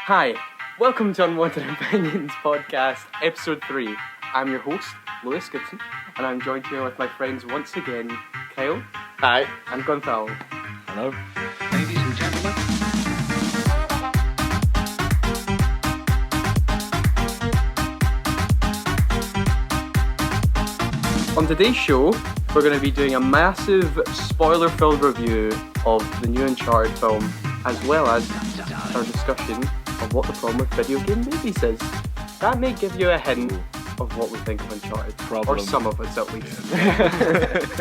Hi, welcome to Unwanted Opinions podcast, episode 3. I'm your host, Lewis Gibson, and I'm joined here with my friends once again, Kyle. Hi. And Gonthal. Hello. Ladies and gentlemen. On today's show, we're going to be doing a massive spoiler-filled review of the new Uncharted film, as well as our discussion of what the problem with video game babies is. That may give you a hint of what we think of Uncharted, or some of us at least.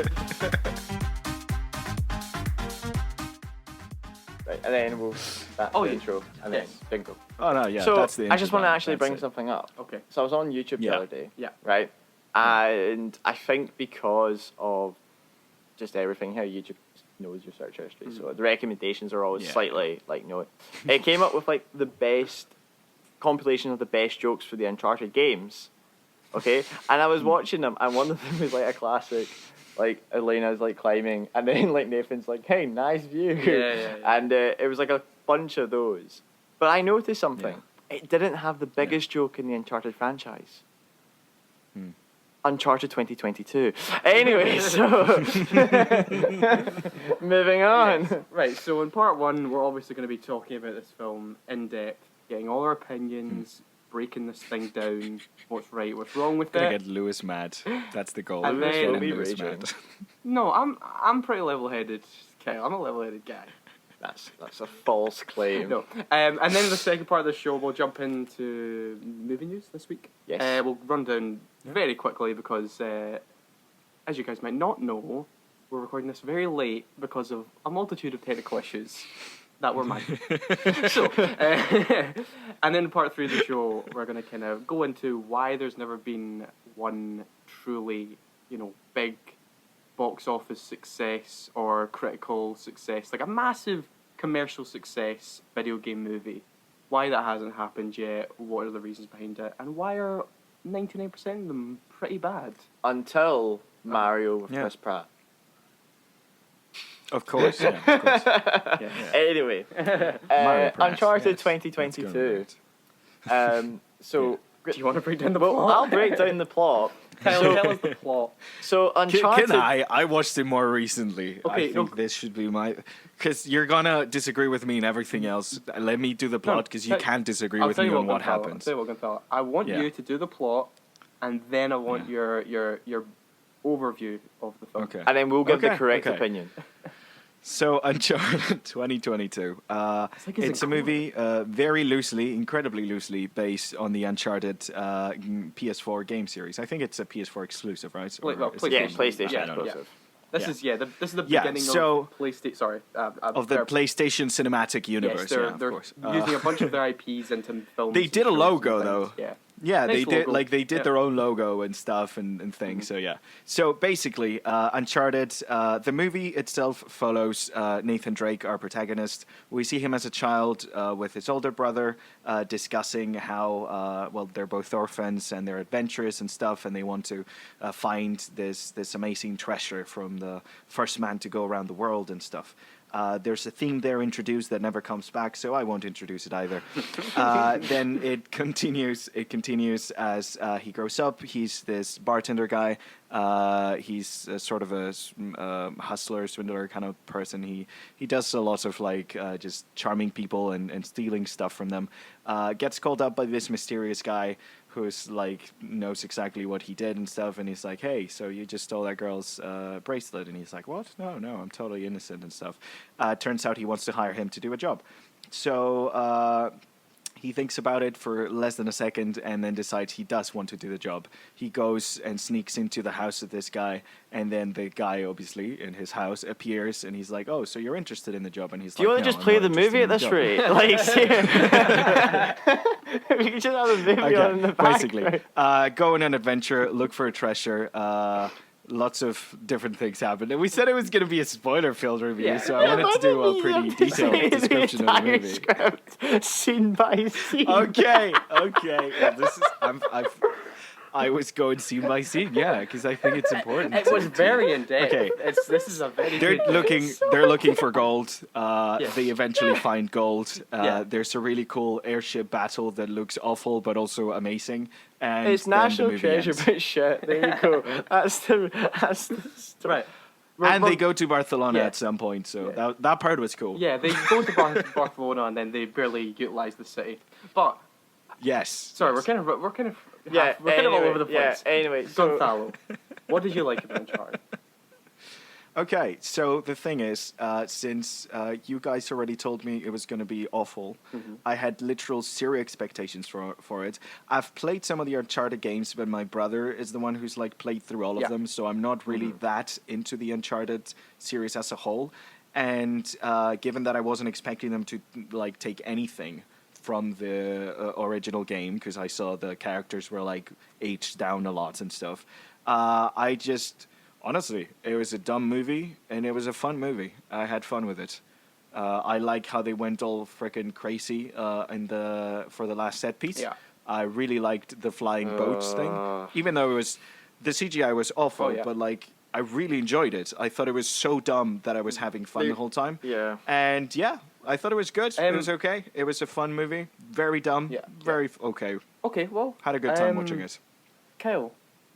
Right, and then we'll that's the intro, and then bingo. Oh no, yeah. So that's the I just want to intro. actually That's bring it. something up. Okay. So I was on YouTube the Yeah. other day. Yeah. Right. And I think because of just everything, how YouTube knows your search history, so the recommendations are always Yeah. slightly like it came up with like the best compilation of the best jokes for the Uncharted games. Okay, and I was watching them, and one of them was like a classic, like Elena's like climbing, and then like Nathan's like, "Hey, nice view," Yeah. and it was like a bunch of those. But I noticed something. It didn't have the biggest joke in the Uncharted franchise. Uncharted 2022. Anyway, so moving on. Yes. Right, so in part 1, we're obviously going to be talking about this film in depth, getting all our opinions, breaking this thing down, what's right, what's wrong with Gonna it. get Lewis mad. That's the goal. And then- Get him Will be Lewis raging. mad. No, I'm pretty level-headed, Kyle. I'm a level-headed guy. That's a false claim. No. And then in the second part of the show, we'll jump into movie news this week. Yes. We'll run down very quickly because, as you guys might not know, we're recording this very late because of a multitude of technical issues that were mine. So, and then in part 3 of the show, we're going to kind of go into why there's never been one truly, big box office success or critical success, like a massive commercial success video game movie. Why that hasn't happened yet, what are the reasons behind it, and why are 99% of them pretty bad? Until Mario with Yeah. Chris Pratt. Of course, yeah. Of course. Anyway, Mario Pratt, Uncharted yes. 2022. So, Do you want to break down the well, plot? I'll break down the plot. Tell us the plot. So, Uncharted. Can I watched it more recently. Okay, I think this should be my... Because you're gonna disagree with me and everything else. Let me do the plot, because you can't disagree with me on what happens. I'll tell you what, Gonthal. I want Yeah. you to do the plot, and then I want your overview of the film. Okay. And then we'll give the Okay, correct okay. opinion. So, Uncharted 2022. like it's It's a movie incredibly loosely based on the Uncharted PS4 game series. I think it's a PS4 exclusive, right? Well, Or is it- Yeah, PlayStation. PlayStation Yeah, exclusive. This Yeah. is this is the Yeah, beginning so- of PlayStation. Sorry, of the PlayStation Cinematic Universe. Yes, they're, yeah, of they're course. using a bunch of their IPs into films. They and did a shows logo, and things. though. Yeah. Yeah, Nice they did. logo. They did Yeah. their own logo and stuff and things. So yeah. So basically, Uncharted. The movie itself follows Nathan Drake, our protagonist. We see him as a child with his older brother, discussing how they're both orphans and they're adventurous and stuff, and they want to find this amazing treasure from the first man to go around the world and stuff. There's a theme there introduced that never comes back, so I won't introduce it either. Then it continues. It continues as he grows up. He's this bartender guy. He's sort of a hustler, swindler kind of person. He does a lot of just charming people and stealing stuff from them. Gets called up by this mysterious guy who's knows exactly what he did and stuff, and he's like, "Hey, so you just stole that girl's bracelet?" And he's like, "What? No, I'm totally innocent and stuff." Turns out he wants to hire him to do a job. So he thinks about it for less than a second and then decides he does want to do the job. He goes and sneaks into the house of this guy, and then the guy, obviously, in his house appears, and he's like, "Oh, so you're interested in the job?" And he's Do you like, want to "No, just I'm play not the movie interested at in this the job." rate? We could just have a movie on in the background. basically. Go on an adventure, look for a treasure. Lots of different things happen. And we said it was going to be a spoiler-filled review, Yeah. so I wanted to do a pretty detailed description of the movie. Script, scene by scene. Okay. Yeah, I was going scene by scene, yeah, because I think it's important. It was very in depth. Okay. This is a very They're good. looking for gold. Yes. They eventually find gold. Yeah. There's a really cool airship battle that looks awful but also amazing. And It's then the National movie Treasure, ends. but shit. There you go. That's the Right. And they go to Barcelona Yeah. at some point, so Yeah. that part was cool. Yeah, they go to Barcelona and then they barely utilize the city. But Yes. sorry, yes. we're kind of Yeah, we're kind of all over the place. Yeah, anyway, so Gonzalo, what did you like about Uncharted? Okay, so the thing is, since you guys already told me it was going to be awful, I had literal zero expectations for it. I've played some of the Uncharted games, but my brother is the one who's like played through all of Yeah. them, so I'm not really that into the Uncharted series as a whole. And given that I wasn't expecting them to like take anything from the original game, because I saw the characters were like aged down a lot and stuff, I just. Honestly, it was a dumb movie, and it was a fun movie. I had fun with it. I like how they went all freaking crazy for the last set piece. Yeah. I really liked the flying boats thing, even though the CGI was awful. Oh, yeah. But like, I really enjoyed it. I thought it was so dumb that I was having fun the whole time. yeah. And yeah, I thought it was good. It was okay. It was a fun movie. Very dumb. Yeah. Very okay. Okay, well, Had a good time watching it. Kyle,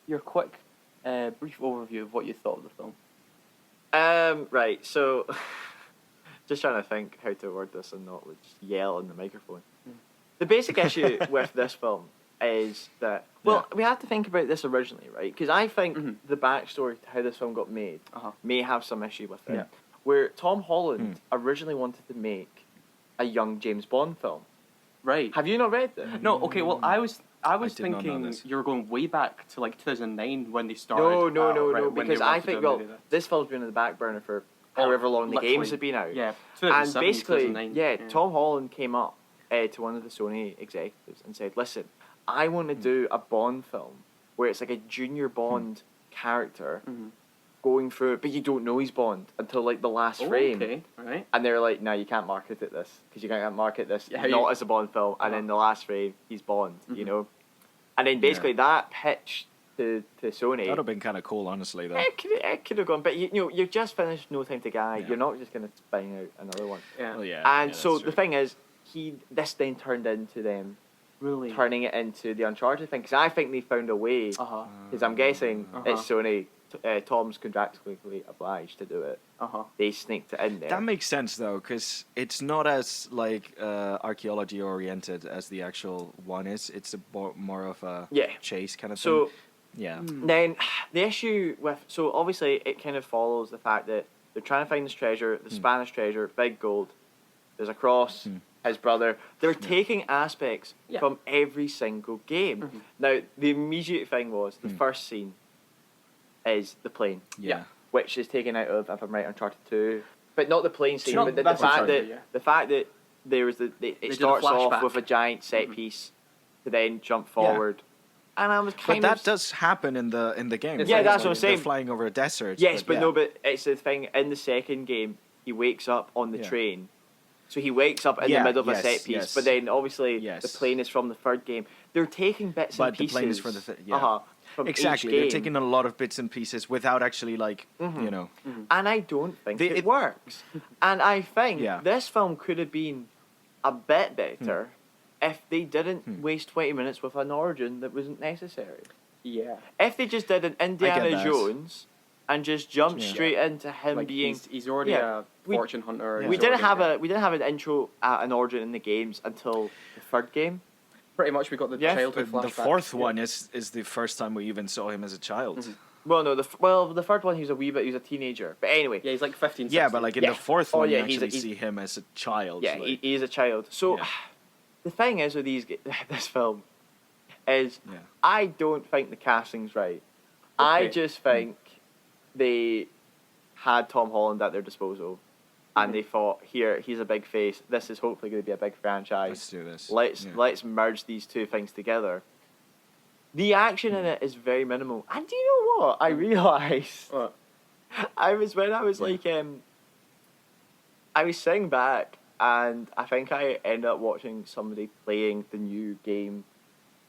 your quick, brief overview of what you thought of the film. Right, so just trying to think how to word this and not just yell in the microphone. The basic issue with this film is that, well, we have to think about this originally, right? Because I think the backstory to how this film got made may have some issue with it. Yeah. Where Tom Holland originally wanted to make a young James Bond film. Right. Have you not read this? No, okay, well, I was did not know thinking this. you were going way back to like 2009 when they started. No, right, when they because I wanted think, to well, do that. this film's been in the back burner for however long the games literally. have been out. Yeah, And 2007, basically, 2009. Tom Holland came up to one of the Sony executives and said, listen, I want to do a Bond film where it's like a junior Bond character going through it, but you don't know he's Bond until like the last Oh, frame. okay, right. And they're like, no, you can't market it this, because you can't market this Yeah, not you- as a Bond film, and in the last frame, he's Bond, you know? And then basically that pitch to Sony... That would have been kind of cool, honestly, though. It could have gone, but you know, you've just finished No Time to Die. Yeah. You're not just going to spine out another one. Yeah. Well, yeah. And yeah, so that's the true. thing is, this then turned into them Really. turning it into the Uncharted thing, because I think they found a way. Because I'm guessing it's Sony. Tom's contractually obliged to do it. They sneaked it in there. That makes sense though, because it's not as like archaeology oriented as the actual one is. It's a more of a chase kind of so thing. Yeah. then the issue with obviously it kind of follows the fact that they're trying to find this treasure, the Spanish treasure, big gold. There's a cross. His brother. They're taking aspects from every single game. Now the immediate thing was the first scene is the plane. Yeah. Which is taken out of, if I'm right, Uncharted 2. But not the plane scene, No, but the that's fact Uncharted, that the fact that there was it did a starts off flashback. with a giant set piece to then jump forward. And I was But kind that of does happen in the game. Yeah, right? that's what I'm Like, saying. They're flying over a desert. yes, but yeah. no, but it's the thing in the second game. He wakes up on the train, so he wakes up in the middle of a set piece. But then obviously the plane is from the third game. They're taking bits and But the pieces. plane is for the from exactly. each They're game. taking a lot of bits and pieces without actually like you know. And I don't think They- it it- works. And I think Yeah. this film could have been a bit better if they didn't waste 20 minutes with an origin that wasn't necessary. Yeah. If they just did an Indiana that. Jones and just jumped Yeah. straight into him Like being... he's already Yeah. a We- fortune hunter. Yeah. We he's didn't already- have an intro at an origin in the games until the third game. Pretty much we got the Yeah. childhood flashback. The fourth one is the first time we even saw him as a child. Well, no, the third one he was a teenager. But anyway, Yeah, he's like 15, 16. Yeah, but like in Yeah. the fourth Oh, one, yeah, you he's a- actually see him as a child. yeah, like, he is a child. So Yeah. the thing is with this film is Yeah. I don't think the casting's right. I Okay. just think they had Tom Holland at their disposal, and they thought, here, he's a big face. This is hopefully going to be a big franchise. Let's do this. Let's Yeah. merge these two things together. The action in it is very minimal. And do you know what? I realised What? I was sitting back, and I think I ended up watching somebody playing the new game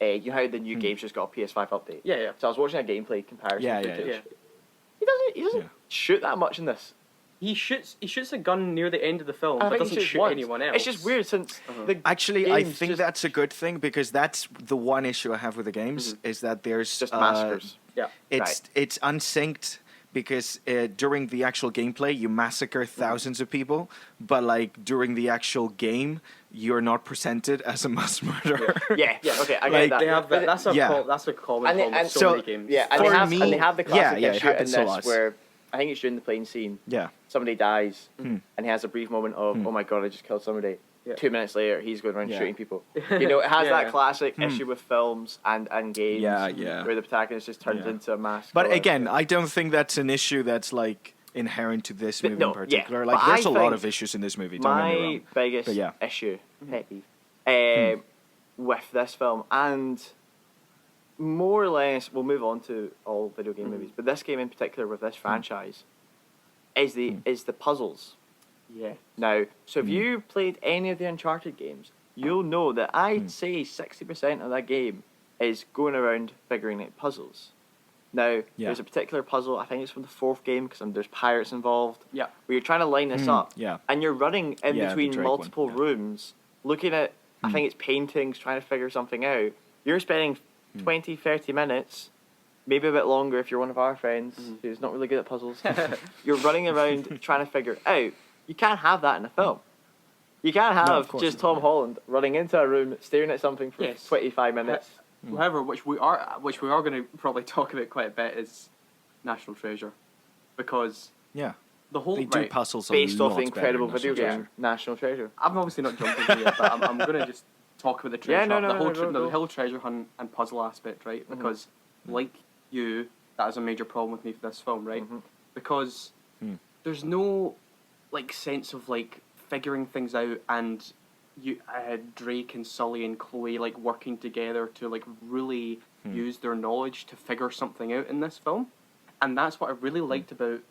you know how the new game's just got a PS5 update. Yeah, yeah. So I was watching a gameplay comparison. Yeah, footage. yeah. He doesn't shoot that much in this. He shoots a gun near the end of the film, I but think doesn't he shoots shoot once. anyone else. It's just weird since the Actually, I game's think just, that's a good thing because that's the one issue I have with the games is that there's just massacres. Yeah. it's unsynced because during the actual gameplay you massacre thousands of people, but like during the actual game you're not presented as a mass murderer. Yeah, okay, I Like, get that. They have that. That's a Yeah. that's a common And they- problem and with so so- many games. Yeah, and For they me- have the yeah, classic yeah, it issue in happens a this lot. where I think it's during the plane scene. Yeah. Somebody dies, and he has a brief moment of, "Oh my god, I just killed somebody." Yeah. 2 minutes later, he's going around Yeah. shooting people. You know, it has Yeah. that classic issue with films and games, Yeah. where the protagonist just turns Yeah. into a mass. But killer. again, I don't think that's an issue that's like inherent to this movie no, in particular. yeah. Like, But there's I a lot think of issues in this movie. Don't get me my wrong. biggest But yeah. issue, pet peeve, with this film, and more or less, we'll move on to all video game movies, but this game in particular with this franchise is the puzzles. Yeah. Now, so if you played any of the Uncharted games, you'll know that I'd say 60% of that game is going around figuring out puzzles. Now, there's a particular puzzle, I think it's from the 4th game, because there's pirates involved, Yeah. where you're trying to line this up, yeah. and you're running in Yeah, the between Drake multiple one, yeah. rooms, looking at, I think it's paintings, trying to figure something out. You're spending 20, 30 minutes, maybe a bit longer if you're one of our friends who's not really good at puzzles. You're running around trying to figure it out. You can't have that in a film. You can't No, of have course just not. Tom Holland running into a room, staring at something for Yes. 25 minutes. However, which we are going to probably talk about quite a bit is National Treasure, because Yeah. the whole They do right, puzzles a Based lot off the better incredible in video National game, Treasure. National Treasure. I'm obviously not jumping in yet, but I'm going to just talk about the treasure, Yeah, no, the whole go. the whole treasure hunt and puzzle aspect, right? Because, like you, that is a major problem with me for this film, right? Because there's no like sense of like figuring things out, and you Drake and Sully and Chloe like working together to like really use their knowledge to figure something out in this film, and that's what I really liked about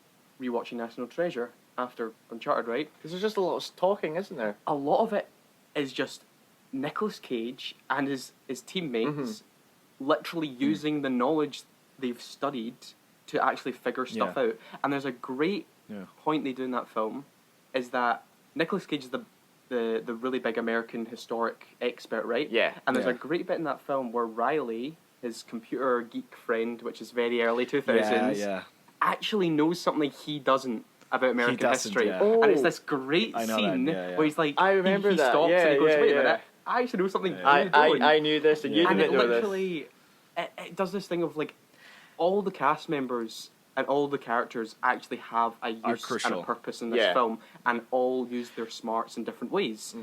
rewatching National Treasure after Uncharted, right? Because there's just a lot of talking, isn't there? A lot of it is just Nicolas Cage and his teammates literally using the knowledge they've studied to actually figure stuff out. And there's a great point they do in that film is that Nicolas Cage is the really big American historic expert, right? Yeah. And there's Yeah. a great bit in that film where Riley, his computer geek friend, which is very early 2000s, Yeah. actually knows something he doesn't about American doesn't, history. yeah. And it's Oh. this great I know that, scene yeah. where he's like, I remember he that, stops yeah, and he goes, yeah, wait a yeah. minute, I actually know something Yeah. you're doing. I knew this, and you Yeah. And didn't it know this. literally, it does this thing of like, all the cast members and all the characters actually have a use and crucial. a purpose in this Yeah. film, and all use their smarts in different ways.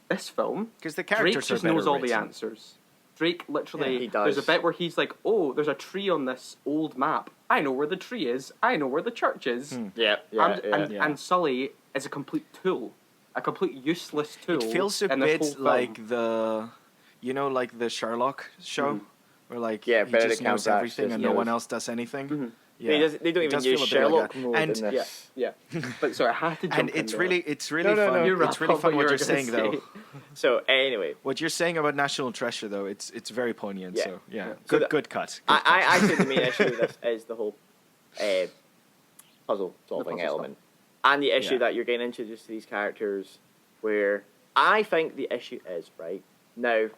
This film, Because the Drake characters just are better knows all the written. answers. Drake literally, Yeah, he does. there's a bit where he's like, oh, there's a tree on this old map. I know where the tree is. I know where the church is. Yeah. And Sully is a complete tool. A complete useless tool. It feels a in this bit whole film. like like the Sherlock show, where like Yeah, he Benedict just knows Cumberbatch everything just and no one knows. else does anything. They don't It even does use feel a bit like Sherlock that. mode And- in this. Yeah. But sorry, I had to jump And in it's there. really No, fun. You wrap It's really up fun what what you you're were saying gonna though. So anyway, What you're saying about National Treasure though, it's very poignant. Yeah. So yeah, So good cut. I think the main issue with this is the whole puzzle solving puzzle element, and the issue Yeah. that you're getting introduced to these characters, where I think the issue is right now.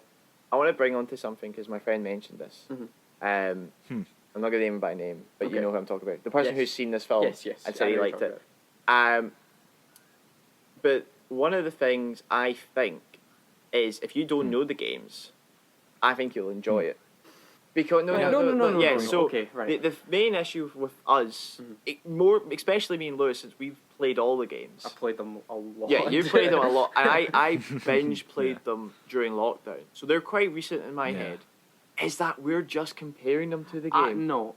I want to bring on to something because my friend mentioned this. I'm not going to name him by name, but you Okay. know who I'm talking about. The person Yes. who's seen this film Yes. and I said he know liked you're it. talking But one of the things I think is if you don't know the games, I think you'll enjoy it. Because No. yeah. So Okay, right. the main issue with us, more especially me and Lewis, since we've played all the games. I played them a lot. Yeah, you played them a lot, and I binge played them during lockdown, so they're quite recent in my head. Is that we're just comparing them to the game? No.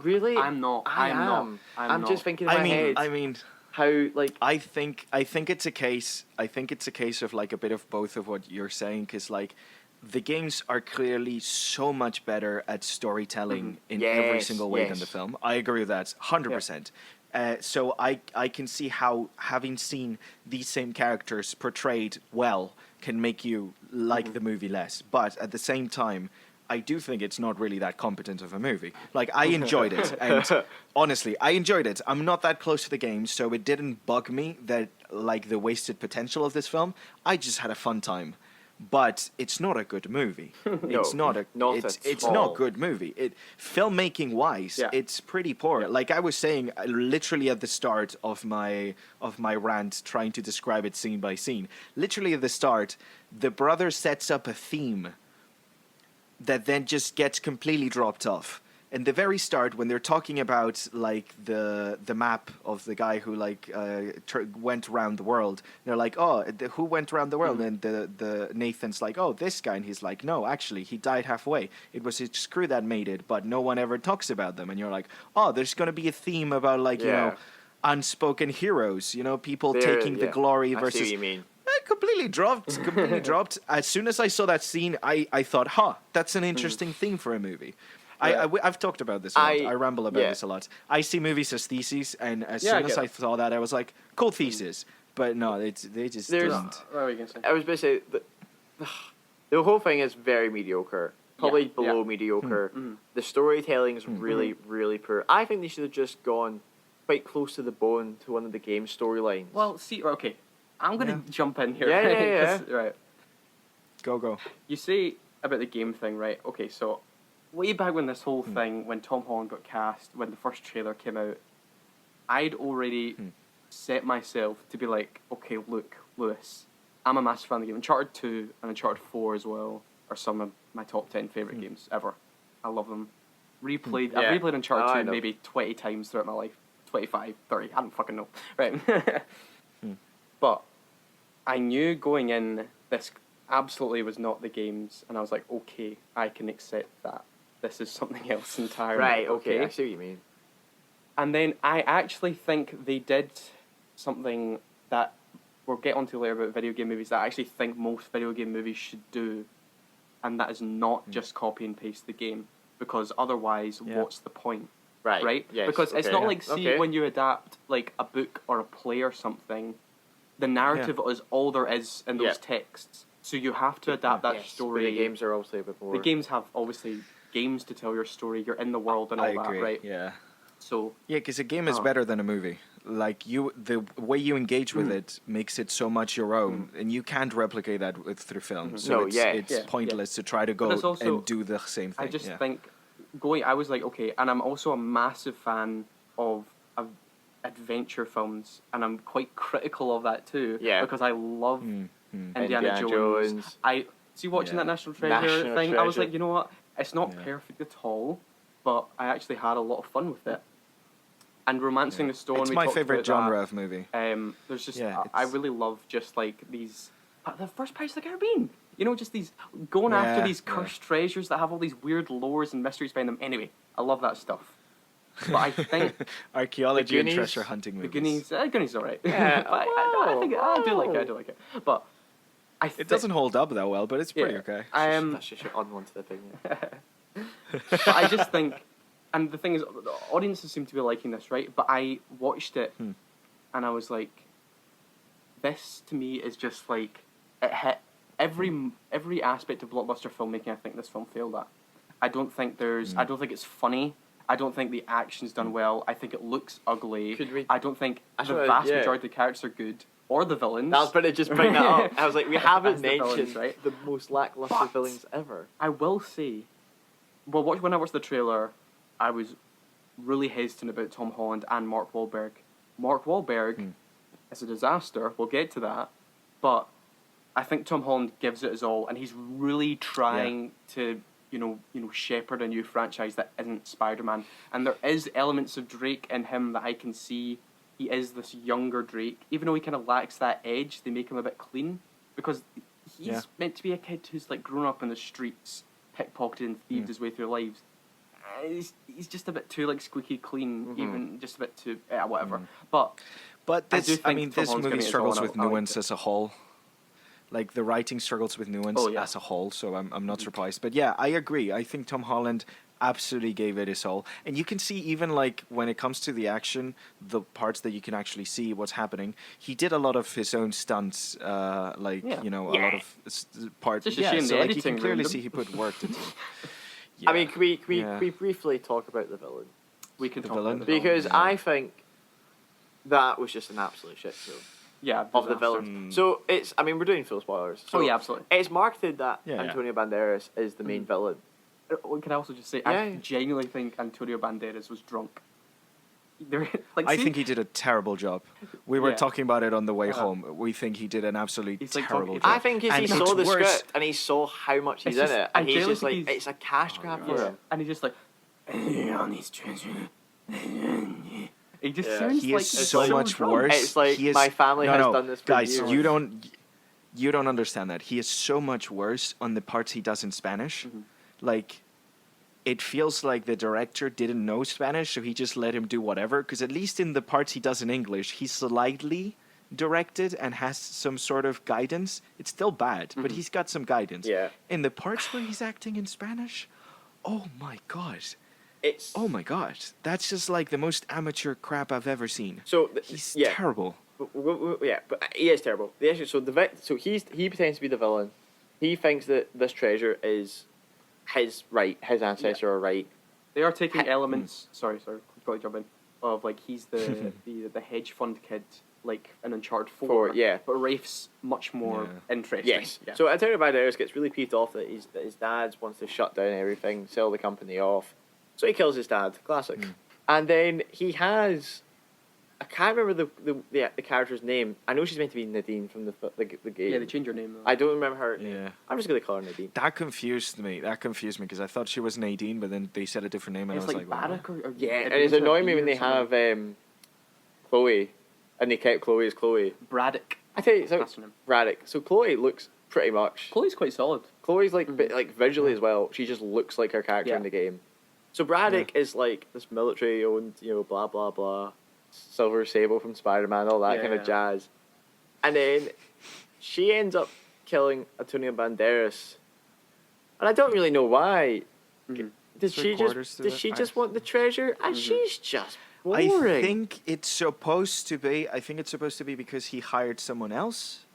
Really? I'm not. I I'm am. not. I'm just thinking in my head I mean, how like I think it's a case. I think it's a case of like a bit of both of what you're saying, because like the games are clearly so much better at storytelling in every Yes, single way than yes. the film. I agree with that 100%. So I can see how having seen these same characters portrayed well can make you like the movie less. But at the same time, I do think it's not really that competent of a movie. Like, I enjoyed it, and honestly, I enjoyed it. I'm not that close to the game, so it didn't bug me that, like, the wasted potential of this film. I just had a fun time. But it's not a good movie. It's not a it's not a good movie. Filmmaking wise, it's pretty poor. Like I was saying, literally at the start of my rant, trying to describe it scene by scene. Literally at the start, the brother sets up a theme that then just gets completely dropped off. In the very start, when they're talking about like the map of the guy who like went around the world, they're like, "Oh, who went around the world?" And the Nathan's like, "Oh, this guy," and he's like, "No, actually, he died halfway. It was his crew that made it, but no one ever talks about them." And you're like, "Oh, there's gonna be a theme about like you know, unspoken heroes. You know, people taking the glory versus." I see what you mean. Completely dropped. As soon as I saw that scene, I thought, that's an interesting theme for a movie. I've talked about this a lot. I ramble about this a lot. I see movies as theses, and as soon as I saw that, I was like, cool thesis. But no, they just didn't. What were you going to say? I was going to say, the whole thing is very mediocre. Probably below mediocre. The storytelling is really, really poor. I think they should have just gone quite close to the bone to one of the game storylines. Well, see, okay. I'm going to jump in here. Right. Go. You say about the game thing, right? Okay, so way back when this whole thing, when Tom Holland got cast, when the first trailer came out, I'd already set myself to be like, okay, look, Lewis, I'm a massive fan of the game. Uncharted 2 and Uncharted 4 as well are some of my top 10 favourite games ever. I love them. I've replayed Uncharted 2 maybe 20 times throughout my life. 25, 30, I don't fucking know. Right. But I knew going in, this absolutely was not the games, and I was like, okay, I can accept that. This is something else entirely. Right, okay, I see what you mean. And then I actually think they did something that we'll get onto later about video game movies that I actually think most video game movies should do, and that is not just copy and paste the game, because otherwise, what's the point? Right? Yes, because it's not like, when you adapt like a book or a play or something, the narrative is all there is in those texts. So you have to adapt that story. But the games are obviously a bit more. The games have obviously games to tell your story. You're in the world and all that, right? Yeah. So because a game is better than a movie. Like the way you engage with it makes it so much your own, and you can't replicate that through film. So it's pointless to try to go and do the same thing. I just think I was like, okay, and I'm also a massive fan of adventure films, and I'm quite critical of that too. Yeah. Because I love Indiana Jones. I see watching that National Treasure thing. I was like, you know what? It's not perfect at all, but I actually had a lot of fun with it. And Romancing the Stone. It's my favorite genre of movie. There's just I really love just like these. The first Pirates of the Caribbean. You know, just these going after these cursed treasures that have all these weird lores and mysteries behind them. Anyway, I love that stuff. But I think archaeology and treasure hunting movies. Goonies alright. Yeah, I do like it. But it doesn't hold up that well, but it's pretty okay. That's just your unwanted opinion. But I just think, and the thing is, the audiences seem to be liking this, right? But I watched it, and I was like, this to me is just like it hit every aspect of blockbuster filmmaking. I think this film failed at. I don't think it's funny. I don't think the action's done well. I think it looks ugly. I don't think the vast majority of the characters are good. Or the villains. I was going to just bring that up. I was like, we haven't mentioned the most lackluster villains ever. I will say, when I watched the trailer, I was really hesitant about Tom Holland and Mark Wahlberg. Mark Wahlberg is a disaster. We'll get to that. But I think Tom Holland gives it his all, and he's really trying to shepherd a new franchise that isn't Spider-Man. And there is elements of Drake in him that I can see. He is this younger Drake. Even though he kind of lacks that edge, they make him a bit clean. Because he's meant to be a kid who's like grown up in the streets, pickpocketed and thieved his way through lives. He's just a bit too like squeaky clean, even just a bit too whatever. But this movie struggles with nuance as a whole. Like the writing struggles with nuance as a whole, so I'm not surprised. But yeah, I agree. I think Tom Holland absolutely gave it his all. And you can see even like when it comes to the action, the parts that you can actually see what's happening, he did a lot of his own stunts, like, Yeah. a lot of parts. It's just a shame so the like you editing can clearly ruined see them. he put work into it. I mean, can we Yeah. briefly talk about the villain? We can The talk villain? about the villain. Because Yeah. I think that was just an absolute shit show Yeah, of the disaster. villain. So it's, I mean, we're doing full spoilers. So Oh, yeah, absolutely. It's marketed that Yeah, yeah. Antonio Banderas is the main villain. Can I also just say, Yeah, I yeah. genuinely think Antonio Banderas was drunk. Like, I see, think he did a terrible job. We were Yeah. talking about it on the way Uh-huh. home. We think he did an absolutely He's like terrible talking- job. I think is he And saw it's the worse- script and he saw how much he's It's in just- it, I and he's genuinely just like, think he's- it's a cash grab for yeah, him. and he's just like, on his treasure. He just Yeah. sounds He like is he's so much drunk. worse. It's like, He is, my family has no, done this for guys, years. you don't understand that. He is so much worse on the parts he does in Spanish. Mhm. Like, it feels like the director didn't know Spanish, so he just let him do whatever. Because at least in the parts he does in English, he's slightly directed and has some sort of guidance. It's still bad, but Mhm. he's got some guidance. Yeah. In the parts where he's acting in Spanish, oh my god. It's Oh my god. That's just like the most amateur crap I've ever seen. so He's yeah. terrible. Yeah, but he is terrible. The issue, so he pretends to be the villain. He thinks that this treasure is his right, his ancestor are right. They are taking Ha- elements. Sorry, completely jump in. Of like he's the the hedge fund kid, like in Uncharted 4. Yeah. But Rafe's much more Yeah. interesting. Yes. Yeah. So Antonio Banderas gets really peeved off that his dad wants to shut down everything, sell the company off. So he kills his dad. Classic. And then he has, I can't remember the character's name. I know she's meant to be Nadine from the game. Yeah, they change your name. Though. I don't remember her name. Yeah. I'm just gonna call her Nadine. That confused me because I thought she was Nadine, but then they said a different name, and It's I was like like, Barrack or Yeah, it and it's begins with annoying a me B when or they something. have Chloe, and they kept Chloe as Chloe. Braddock. I tell you, so That's her name. Braddock. So Chloe looks pretty much. Chloe's quite solid. Chloe's like Mhm. bit, like visually as well. She just looks like her character Yeah. in the game. So Braddock is like this military owned, blah blah blah, Silver Sable from Spider-Man, all that kind of Yeah. jazz. And then she ends up killing Antonio Banderas, and I don't really know why. Mhm. Did Three she quarters just to did that. she just want the treasure? And she's just boring. I think it's supposed to be. Because he hired someone else.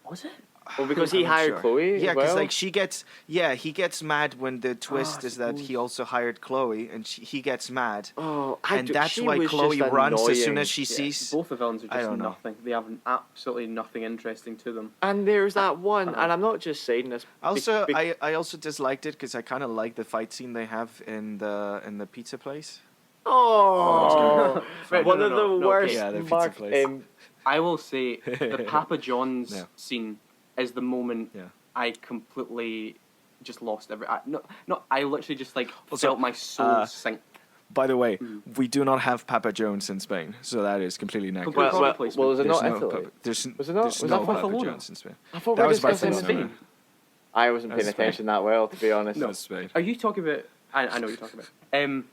Was it? Well, because I'm he not hired sure. Chloe. Yeah, as because like he gets mad when the twist I is that he suppose. also hired Chloe, and he gets mad, Oh, and that's she why was Chloe just runs as soon annoying. as she sees. Both the villains are I just don't know. nothing. They have absolutely nothing interesting to them. And there's that one, Uh-huh. and I'm not just saying this. Also, be- I also disliked it because I kind of like the fight scene they have in the pizza place. Oh, Right, one no, of no, the no, okay. worst. Yeah, the pizza Mark, place. I will say the Papa John's Yeah. scene is the moment Yeah. I completely just lost I literally just like Also, felt my soul sink. By the way, we do not have Papa John's in Spain, so that is completely inaccurate. Complete well, product well, was it There's not no Italy? Papa, there's, Was it not? there's Was no that Papa Barcelona? John's in Spain. I thought That we were was discussing Barcelona. Spain. I wasn't paying That's Spain. attention that well, to be honest. That's Spain. Are you talking about? I know what you're talking about.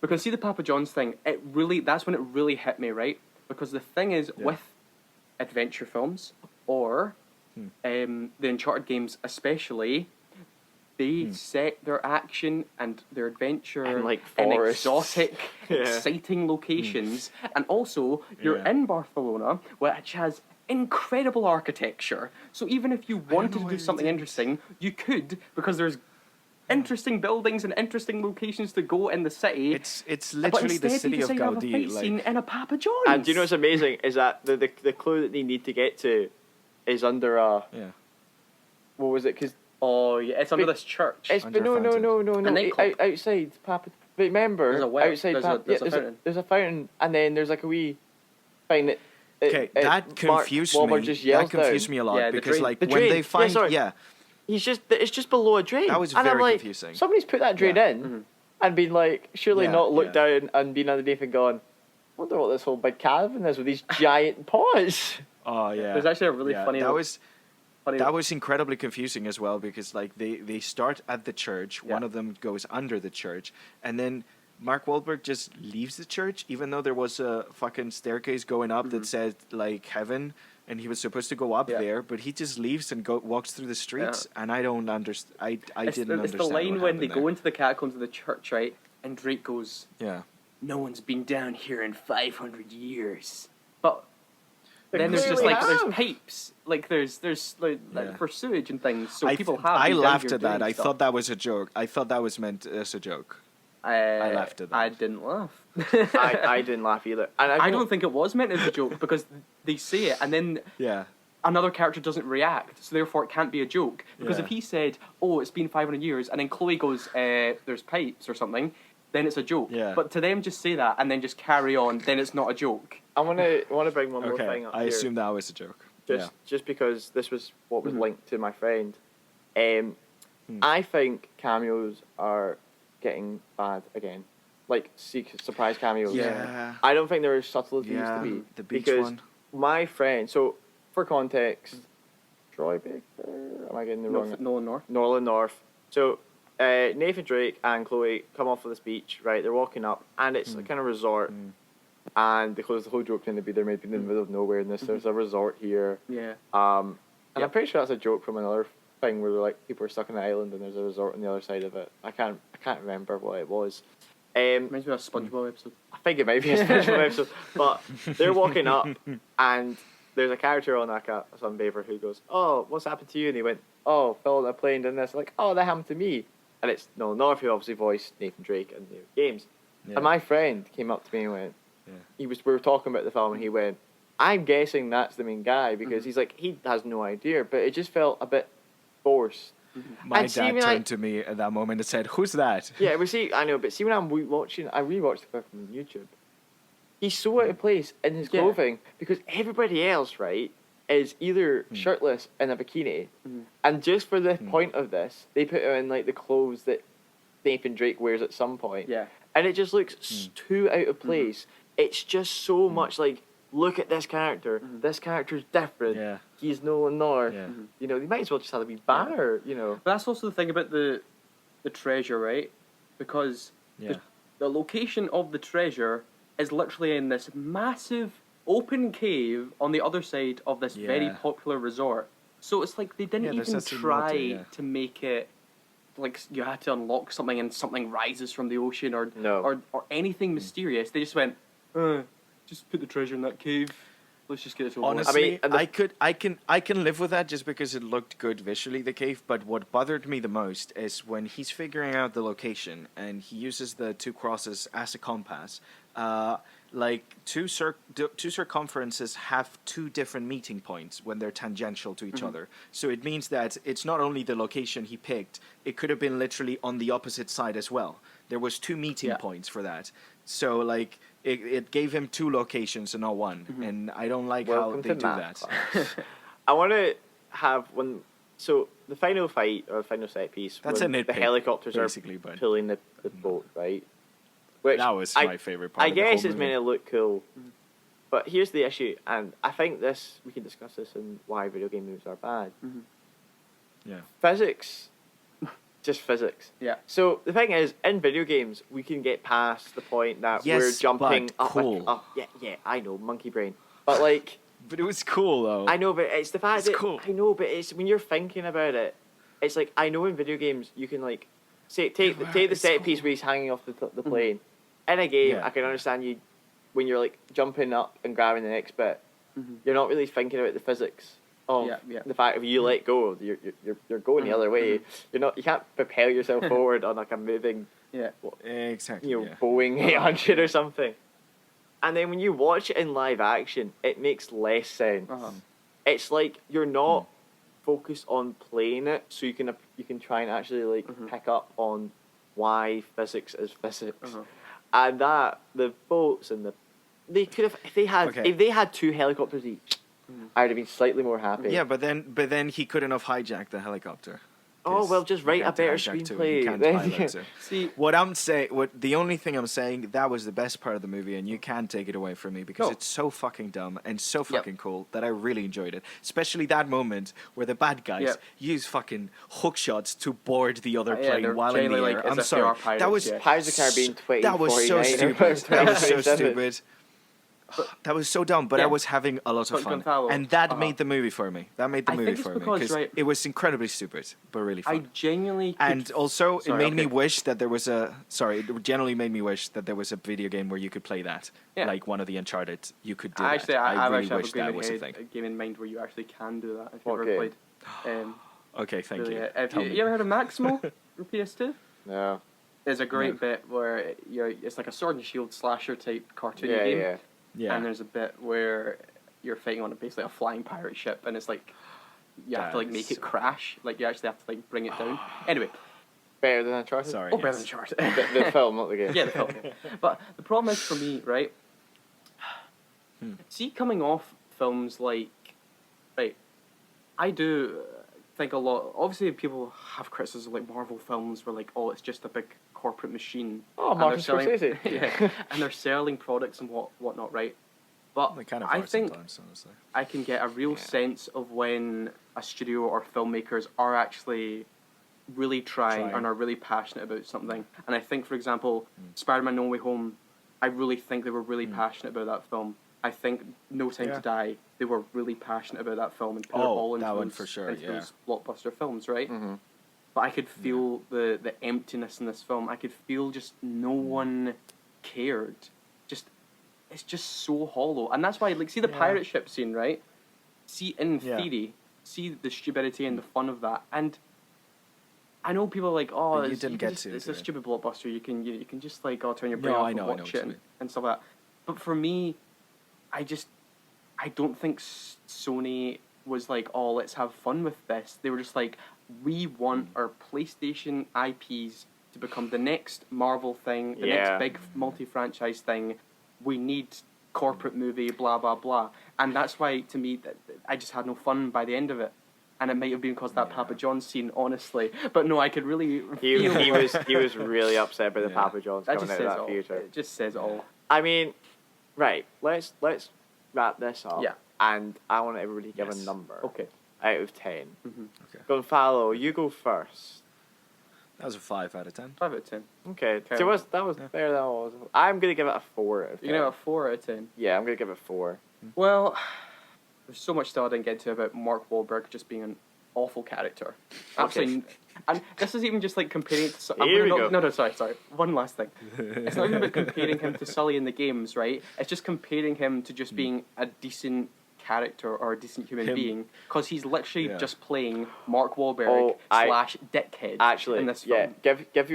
Because see the Papa John's thing, that's when it really hit me, right? Because the thing is Yeah. with adventure films or the Uncharted games especially, they set their action and their adventure In, like, in forests. exotic, Yeah. exciting locations, and also you're Yeah. in Barcelona, which has incredible architecture. So even if you wanted to know do what something it is. interesting, you could because there's interesting buildings and interesting locations to go in the city. It's but literally the instead city you of decide to have a Gaudi. fight scene Like, in a Papa John's. And do you know what's amazing is that the clue that they need to get to is under a yeah. what was it? Because Oh yeah, it's under But- this church. it's Under but no a fountain. nightclub. outside Papa. But remember, There's a well. outside There's a- Papa, there's a yeah, fountain. there's a fountain, and then there's like a wee thing that. Okay, that confused me. Just yells That confused down. me a lot Yeah, the because drain. like The when drain. they Yeah, find sorry. It's just below a drain. That was and I'm very like, confusing. Somebody's put that drain Yeah. in and been like, surely Yeah, not looked yeah. down and been underneath and gone, wonder what this whole big cavern is with these giant paws. Oh yeah. There's actually a really funny. That was funny. that was incredibly confusing as well because like they start at the church, one Yeah. of them goes under the church, and then Mark Wahlberg just leaves the church even though there was a fucking staircase going up that said like heaven and he was supposed to go up Yeah. there, but he just leaves and walks through the streets, and I don't understand. I It's didn't the understand. line what when they happened go into the catacombs of the church, right? And Drake goes, there. Yeah. "No one's been down here in 500 years." But They then there's just clearly like there's have. pipes, like there's like Yeah. for sewage and things. So I people have. I been down laughed here at that. doing I stuff. thought that was a joke. I thought that was meant as a joke. I laughed at that. I didn't laugh. I didn't laugh either. And I don't think it was meant as a joke because they say it and then Yeah. another character doesn't react, so therefore it can't be a joke. Because Yeah. if he said, "Oh, it's been 500 years," and then Chloe goes, "There's pipes" or something, then it's a joke. Yeah. But to them, just say that and then just carry on, then it's not a joke. I want to bring one more Okay. thing up I here. assume that was a joke. Just because this was what was Mhm. linked to my friend. I think cameos are getting bad again, like surprise cameos. Yeah. I don't think they're as subtle as they Yeah. used to be. The beach because one. my friend. So for context, Troy Baker. Am I getting the wrong? Nolan North. Nolan North. So Nathan Drake and Chloe come off of this beach, right? They're walking up, and it's a kind of resort. And they close the whole joke trying to be there, maybe in the middle of nowhere. And there's a resort here. Yeah. And Yep. I'm pretty sure that's a joke from another thing where they're like people are stuck on an island and there's a resort on the other side of it. I can't remember what it was. Reminds me of a SpongeBob episode. I think it might be a special episode, but they're walking up and there's a character on like a sunbather who goes, "Oh, what's happened to you?" And he went, "Oh, fell on a plane and this." Like, "Oh, that happened to me." And it's Nolan North who obviously voiced Nathan Drake in the games. Yeah. And my friend came up to me and went, Yeah. we were talking about the film and he went, "I'm guessing that's the main guy because he's like he has no idea, but it just felt a bit forced." My And see, dad when I- turned to me at that moment and said, "Who's that?" Yeah, we see. I know, but see when I'm rewatching, I rewatched the film from YouTube. He's so out of place in his Yeah. clothing because everybody else, right, is either shirtless in a bikini, and just for the point of this, they put him in like the clothes that Nathan Drake wears at some point. Yeah. And it just looks too out of place. It's just so much like, look at this character. This character's different. Yeah. He's Nolan North. Yeah. You know, they might as well just have a wee banner. You know. But that's also the thing about the treasure, right? Because Yeah. the location of the treasure is literally in this massive open cave on the other side of this very Yeah. popular resort. So it's like they didn't Yeah, there's even that scene try later, yeah. to make it like you had to unlock something and something rises from the ocean or No. or anything mysterious. They just went, just put the treasure in that cave. Let's just get it over with." Honestly, I mean, and the- I can live with that just because it looked good visually, the cave. But what bothered me the most is when he's figuring out the location and he uses the two crosses as a compass. Like two circumferences have two different meeting points when they're tangential to each other. So it means that it's not only the location he picked; it could have been literally on the opposite side as well. There was two meeting Yeah. points for that. So like it gave him two locations and not one, and I don't like how Welcome they to do math that. class. I want to have one. So the final fight or the final set piece. That's when a the nitpick, helicopters basically, are but- pulling the boat, right? Which That was I- my favorite part. I of the whole guess it's movie. meant to look cool, but here's the issue, and I think we can discuss this and why video game movies are bad. Yeah. Physics, just physics. Yeah. So the thing is, in video games, we can get past the point that Yes, we're jumping but up. cool. Yeah, I know, monkey brain, but like. But it was cool though. I know, but it's the fact It's that cool. I know, but it's when you're thinking about it, it's like I know in video games you can like say take the it's set cool. piece where he's hanging off the plane. In a game, Yeah. I can understand you when you're like jumping up and grabbing the next bit. You're not really thinking about the physics of Yeah. the fact if you let go, you're going the other way. You can't propel yourself forward on like a moving Yeah. Exactly. Yeah. Boeing 800 or something. And then when you watch it in live action, it makes less sense. It's like you're not focused on playing it, so you can try and actually like pick up on why physics is physics, and that the boats and they could have if they had two helicopters each, I'd have been slightly more happy. Yeah, but then he couldn't have hijacked the helicopter. Oh well, just write a better screenplay. See, The only thing I'm saying, that was the best part of the movie, and you can't take it away from me because it's so fucking dumb and so fucking cool that I really enjoyed it. Especially that moment where the bad guys use fucking hook shots to board the other plane they're while in the generally air. like as I'm if they are sorry, pirates, that was yeah. Pirates of the Caribbean 2049. that was so stupid. That was so stupid. That was so dumb, but I Yeah. was having a lot of Got fun, Gonzalo. and that Uh-huh. made the movie for me. That made the I movie think it's for me because, right, it was incredibly stupid, but really I fun. genuinely. And also, it Sorry, made me okay. wish that there was a. Sorry, it generally made me wish that there was a video game where you could play that, Yeah. like one of the Uncharted. You could do Actually, that. I really actually wish have that was a a thing. game in mind where you actually can do that if you've What ever game? played. Okay, thank Really, you. Have Tell you me. ever heard of Maximal for PS2? No. There's a great No. bit where it's like a sword and shield slasher type cartoon Yeah, game, yeah. Yeah. and there's a bit where you're fighting on basically a flying pirate ship, and it's like you have to like make it crash, like you actually have to like bring it down. Anyway, Better than Uncharted? Sorry. better yes. than Uncharted. The film, not the game. Yeah, the film. But the problem is for me, right? See, coming off films like, right, I do think a lot. Obviously, people have criticism of like Marvel films, where like, oh, it's just a big corporate machine. Oh, and they're Martin selling- Scorsese. yeah, and they're selling products and whatnot, right? But They kind of I are think sometimes, honestly. I can get a real sense of when a studio or filmmakers are actually really trying Trying. and are really passionate about something. And I think, for example, Spider-Man No Way Home, I really think they were really passionate about that film. I think No Time Yeah. to Die, they were really passionate about that film and put Oh, it all into that one those, for sure, into yeah. those blockbuster films, right? Mhm. But I could feel the emptiness in this film. I could feel just no one cared. Just it's just so hollow, and that's why like see the Yeah. pirate ship scene, right? See in Yeah. theory, see the stupidity and the fun of that, and I know people are like, oh, But you it's, didn't you can get just, to, it's do a you? stupid blockbuster. You can just like turn your brain No, off I and know what watch you it mean. and stuff like that. But for me, I don't think Sony was like, oh, let's have fun with this. They were just like, we want our PlayStation IPs to become the next Marvel thing, the Yeah. next big multi-franchise thing. We need corporate movie, blah, blah, blah. And that's why, to me, I just had no fun by the end of it. And it might have been because of that Yeah. Papa John's scene, honestly. But no, I could really He feel was really upset about the Yeah. Papa John's that coming just out of says that all. theatre. It just says all. I mean, right, let's wrap this up. Yeah. And I want everybody to give Yes. a number Okay. out of 10. Okay. Gonzalo, you go first. That was a 5 out of 10. 5 out of 10. Okay, Okay. so that was better than I was. I'm going to give it a 4 out of 10. You're going to have a 4 out of 10. Yeah, I'm going to give it 4. Well, there's so much still I didn't get to about Mark Wahlberg just being an awful character. Absolutely. And this is even just like comparing it to... Here we go. No, sorry. One last thing. It's not even about comparing him to Sully in the games, right? It's just comparing him to just being a decent character or a decent human being, because he's literally Yeah. just playing Mark Wahlberg / dickhead Actually, in this yeah, film. give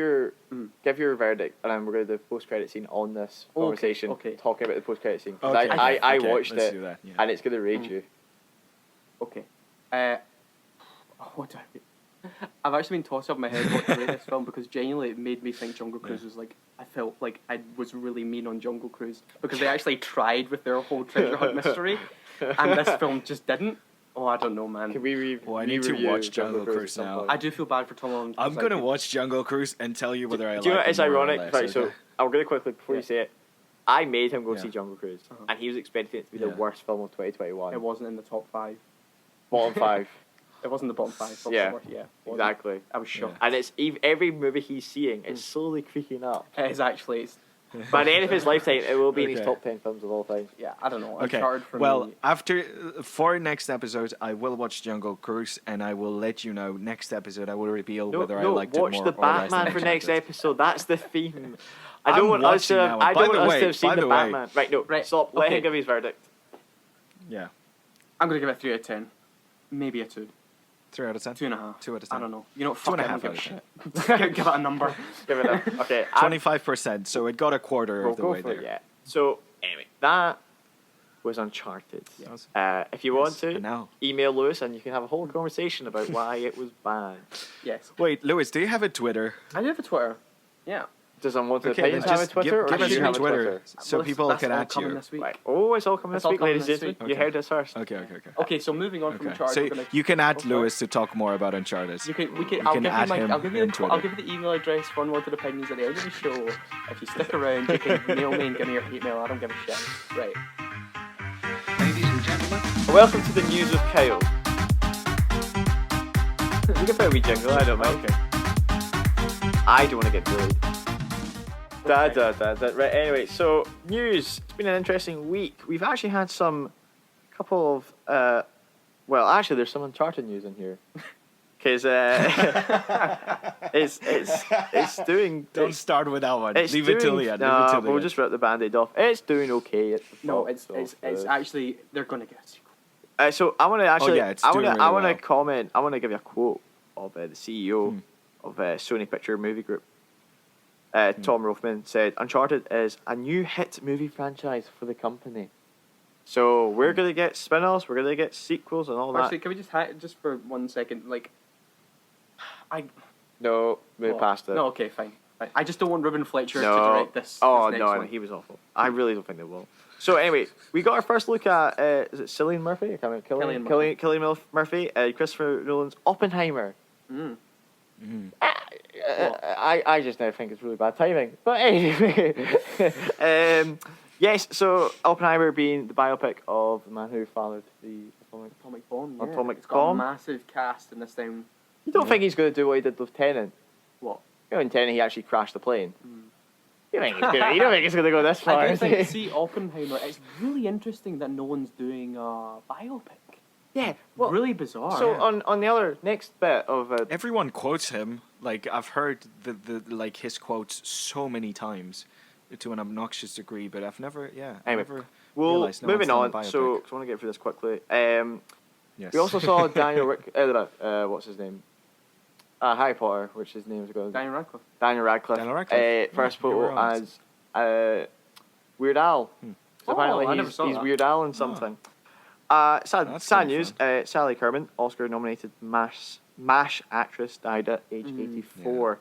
your verdict, and then we're going to do the post-credit scene on this conversation, okay. talking about the post-credit scene. 'Cause Okay, I okay, watched let's it, do that, yeah. and it's going to rage you. Okay. What do I've actually been tossed up in my head what to rate this film, because genuinely it made me think Jungle Cruise was like, I felt like I was really mean on Jungle Cruise, because they actually tried with their whole treasure hunt mystery, and this film just didn't. Oh, I don't know, man. Can we I need to re-review watch Jungle Cruise at some now. point? I do feel bad for Tom Holland. I'm because going to I watch Jungle Cruise and tell you whether I like Do you know it what? It's more or ironic. less, Right, so okay? I'll really quickly before you Yeah. say it. I made him go Yeah. see Jungle Cruise, Uh-huh. and he was expecting it to be the Yeah. worst film of 2021. It wasn't in the top 5. Bottom 5. It wasn't the bottom 5. It Yeah. wasn't. It wasn't. Exactly. I was shocked. And it's every movie he's seeing, it's slowly creeping up. It is actually. It's, By the end of his lifetime, it will be in his Okay. top 10 films of all time. yeah, I don't know. Okay. Uncharted for Well, me. for next episode, I will watch Jungle Cruise, and I will let you know. Next episode, I will reveal No, whether I no, liked it watch more the or less than Batman for next Uncharted. episode. That's the theme. I I'm don't want us to. watching that one. I By don't the want us way- to have seen by the the way- Batman. Right, no, Right, stop. Let okay. him give his verdict. Yeah, I'm going to give it a 3 out of 10. Maybe a 2. 3 out of 10. 2.5. 2 out of I 10. don't know. You know, 2.5 fuck it, I out don't of give a shit. Give it a number. Give it a. Okay, I'm- 25%, so it got a quarter we'll of the go way for it. there. Yeah. So anyway, that was Uncharted. Yes. If you want Yes, to, and now- email Lewis, and you can have a whole conversation about why it was bad. Yes. Wait, Lewis, do you have a Twitter? I do have a Twitter. Yeah. Does Unwanted Okay, Opinions then have a just Twitter, give or us should you your have a Twitter so Well, people that's can all at coming you. this week. Right. Oh, it's all coming It's this all week, coming ladies this and gentlemen. week. You heard this first. Okay. Okay, so moving on from Okay. Uncharted, So we're gonna, you can add Go for Lewis to talk more about Uncharted. we can, you I'll can give you add my, him I'll give you on the, Twitter. I'll give you the email address for Unwanted Opinions at the end of the show. If you stick around, you can mail me and give me your hate mail. I don't give a shit. Right. Ladies and gentlemen, Welcome to the news with Kyle. You can put a wee jingle. I don't mind. Okay. I don't want to get bullied. Right, anyway, so news. It's been an interesting week. We've actually had couple of, well, actually, there's some Uncharted news in here. Because it's doing. Don't start with that one. It's Leave it till the end. Nah, Leave it till the we'll end. just rip the band-aid off. It's doing okay. It's actually they're gonna get a sequel. So I want to actually. yeah, it's I doing want to. really I want to well. comment. I want to give you a quote of the CEO of Sony Picture Movie Group. Tom Rothman said, "Uncharted is a new hit movie franchise for the company. So we're gonna get spin-offs. We're gonna get sequels and all Actually, that." can we just for 1 second, like, No, move what? past it. No, okay, fine. I just don't want Ruben Fletcher to No. direct this. Oh this no, next no, one. he was awful. I really don't think they will. So anyway, we got our first look at is it Cillian Murphy? I can't remember. Cillian Murphy, Christopher Nolan's Oppenheimer. Mm. I just now think it's really bad timing. But anyway, yes. So Oppenheimer being the biopic of the man who fathered the Atomic Bomb. Yeah. Atomic It's got a Bomb? massive cast in this time. You don't think he's going to do what he did with Tenet? What? You know, in Tenet he actually crashed the plane. You don't think he's going to go this far? I do is think, he? see, Oppenheimer, it's really interesting that no one's doing a biopic. Yeah. Well, Really bizarre. so on the other next bit of Everyone quotes him. Like I've heard the like his quotes so many times, to an obnoxious degree. But I've never, Anyway, never well, realized no moving one's on. done a So biopic. 'cause I want to get through this quickly. Yes. We also saw Daniel what's his name? Harry Potter, which his name is going. Daniel Radcliffe. Daniel Radcliffe. Daniel Radcliffe. First Yeah, you were photo honest. as Weird Al. So apparently I never he's saw that. Weird Al in something. Sad That's sad kinda news. Sally Kerman, Oscar-nominated MASH actress, died at age 84.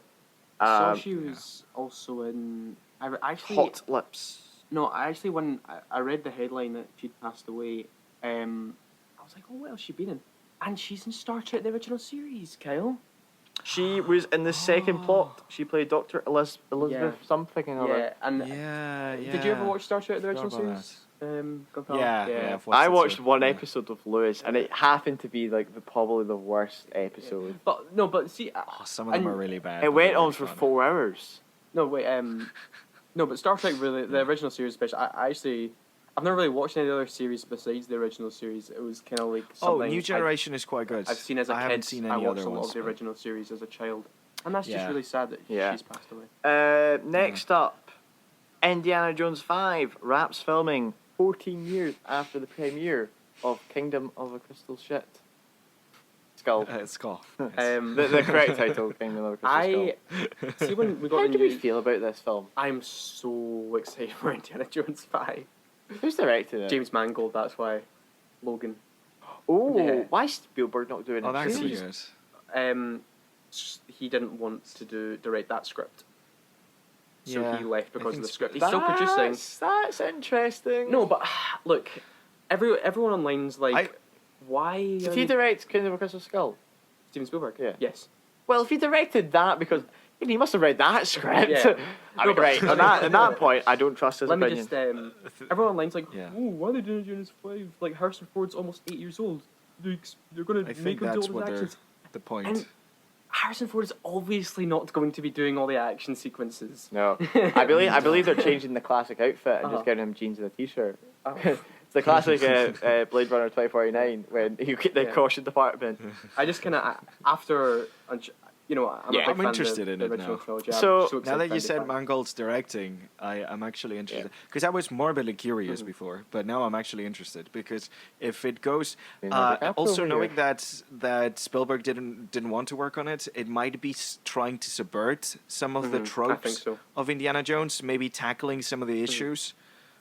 I saw she was also in. Actually, Hot Lips. No, actually, when I read the headline that she'd passed away, I was like, oh, what else has she been in? And she's in Star Trek, the original series, Kyle. She was in the second plot. She played Dr. Elizabeth Yeah. something or other. Yeah, and Yeah. did you ever watch Star Trek, the original Forgot about series? Gonzalo? Yeah. I've I it, watched so- one yeah. episode of Lewis, and it happened to be like probably the worst episode. But see, Oh, some of them and are really bad. It but went they're on really for fun. 4 hours. no, wait, no, but Star Trek, really, the original series, especially, I've never really watched any other series besides the original series. It was kind of like Oh, something New Generation is quite good. I've seen as a I kid. haven't seen I any watched other a lot ones. of the but- original series as a child, and that's just Yeah. really sad that Yeah. she's passed away. Next up, Indiana Jones 5 wraps filming 14 years after the premiere of Kingdom of a Crystal Shit. Skull. Skull. The correct title, Kingdom of a Crystal I Skull. see when we got How the do we news. feel about this film? I'm so excited for Indiana Jones 5. Who's directing it? James Mangold, that's why. Logan. Oh, Yeah. why is Spielberg not doing Oh, it? that's too? good. He didn't want to direct that script, so Yeah, he left I because of think the script. He's still producing. That's interesting. No, but look, everyone online's like, why? Did he direct Kingdom of a Crystal Skull? Steven Spielberg? Yeah. Yes. Well, if he directed that, because he must have read that script. Yeah. I mean, right, on that point, I don't trust his Let me opinion. just. Everyone online's like, Yeah. "Ooh, why are they doing Jonas 5? Like Harrison Ford's almost 8 years old. They're gonna I make think him do that's all what his they're actions." the point. And Harrison Ford is obviously not going to be doing all the action sequences. No, I believe they're changing the classic outfit and Uh-huh. just giving him jeans and a t-shirt. Oh. It's the classic Blade Runner 2049 when you get the Yeah. caution department. I just kind of after, I'm Yeah, a big I'm fan interested of in the it original now. trilogy. So, I'm so Now excited that for you said 95. Mangold's directing, I'm actually interested because I was morbidly curious Mm-hmm. before, but now I'm actually interested because if it goes, Leonardo DiCaprio also over knowing here. that Spielberg didn't want to work on it, it might be trying to subvert some of the I tropes think so. of Indiana Jones, maybe tackling some of the issues.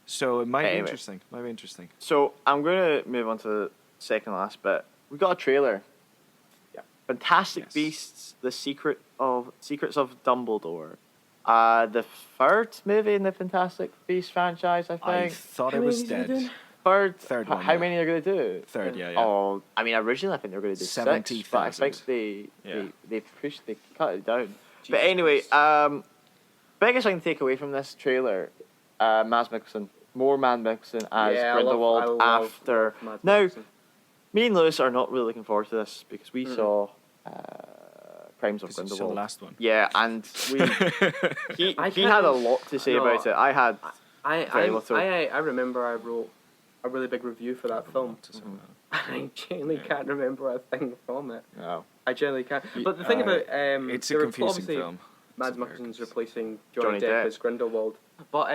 So it might be Anyway. interesting. Might be interesting. So I'm going to move on to the second last bit. We got a trailer. Yeah. Fantastic Yes. Beasts: The Secrets of Dumbledore. The third movie in the Fantastic Beasts franchise, I I think. thought How it many was is he dead. doing? Third How one, how yeah. many are going to do? Third, yeah. Oh, I mean, originally I think they were going to do 6, but I 70,000. think they Yeah. cut it down. Jesus But anyway, Christ. biggest thing to take away from this trailer, Mads Mikkelsen, more Mads Mikkelsen as Yeah, Grindelwald I love after. Mads Now, Mikkelsen. me and Lewis are not really looking forward to this because we saw Crimes of 'Cause it's Grindelwald. the last one. Yeah, and he I he had a can't- lot to say no, about it. I had very little. I remember I wrote a really big review for that film. I genuinely can't remember a thing from it. No. I genuinely can't. But the thing about It's a there were confusing obviously film. Mads It's very Mikkelsen's confusing. replacing Johnny Johnny Depp Depp. as Grindelwald. But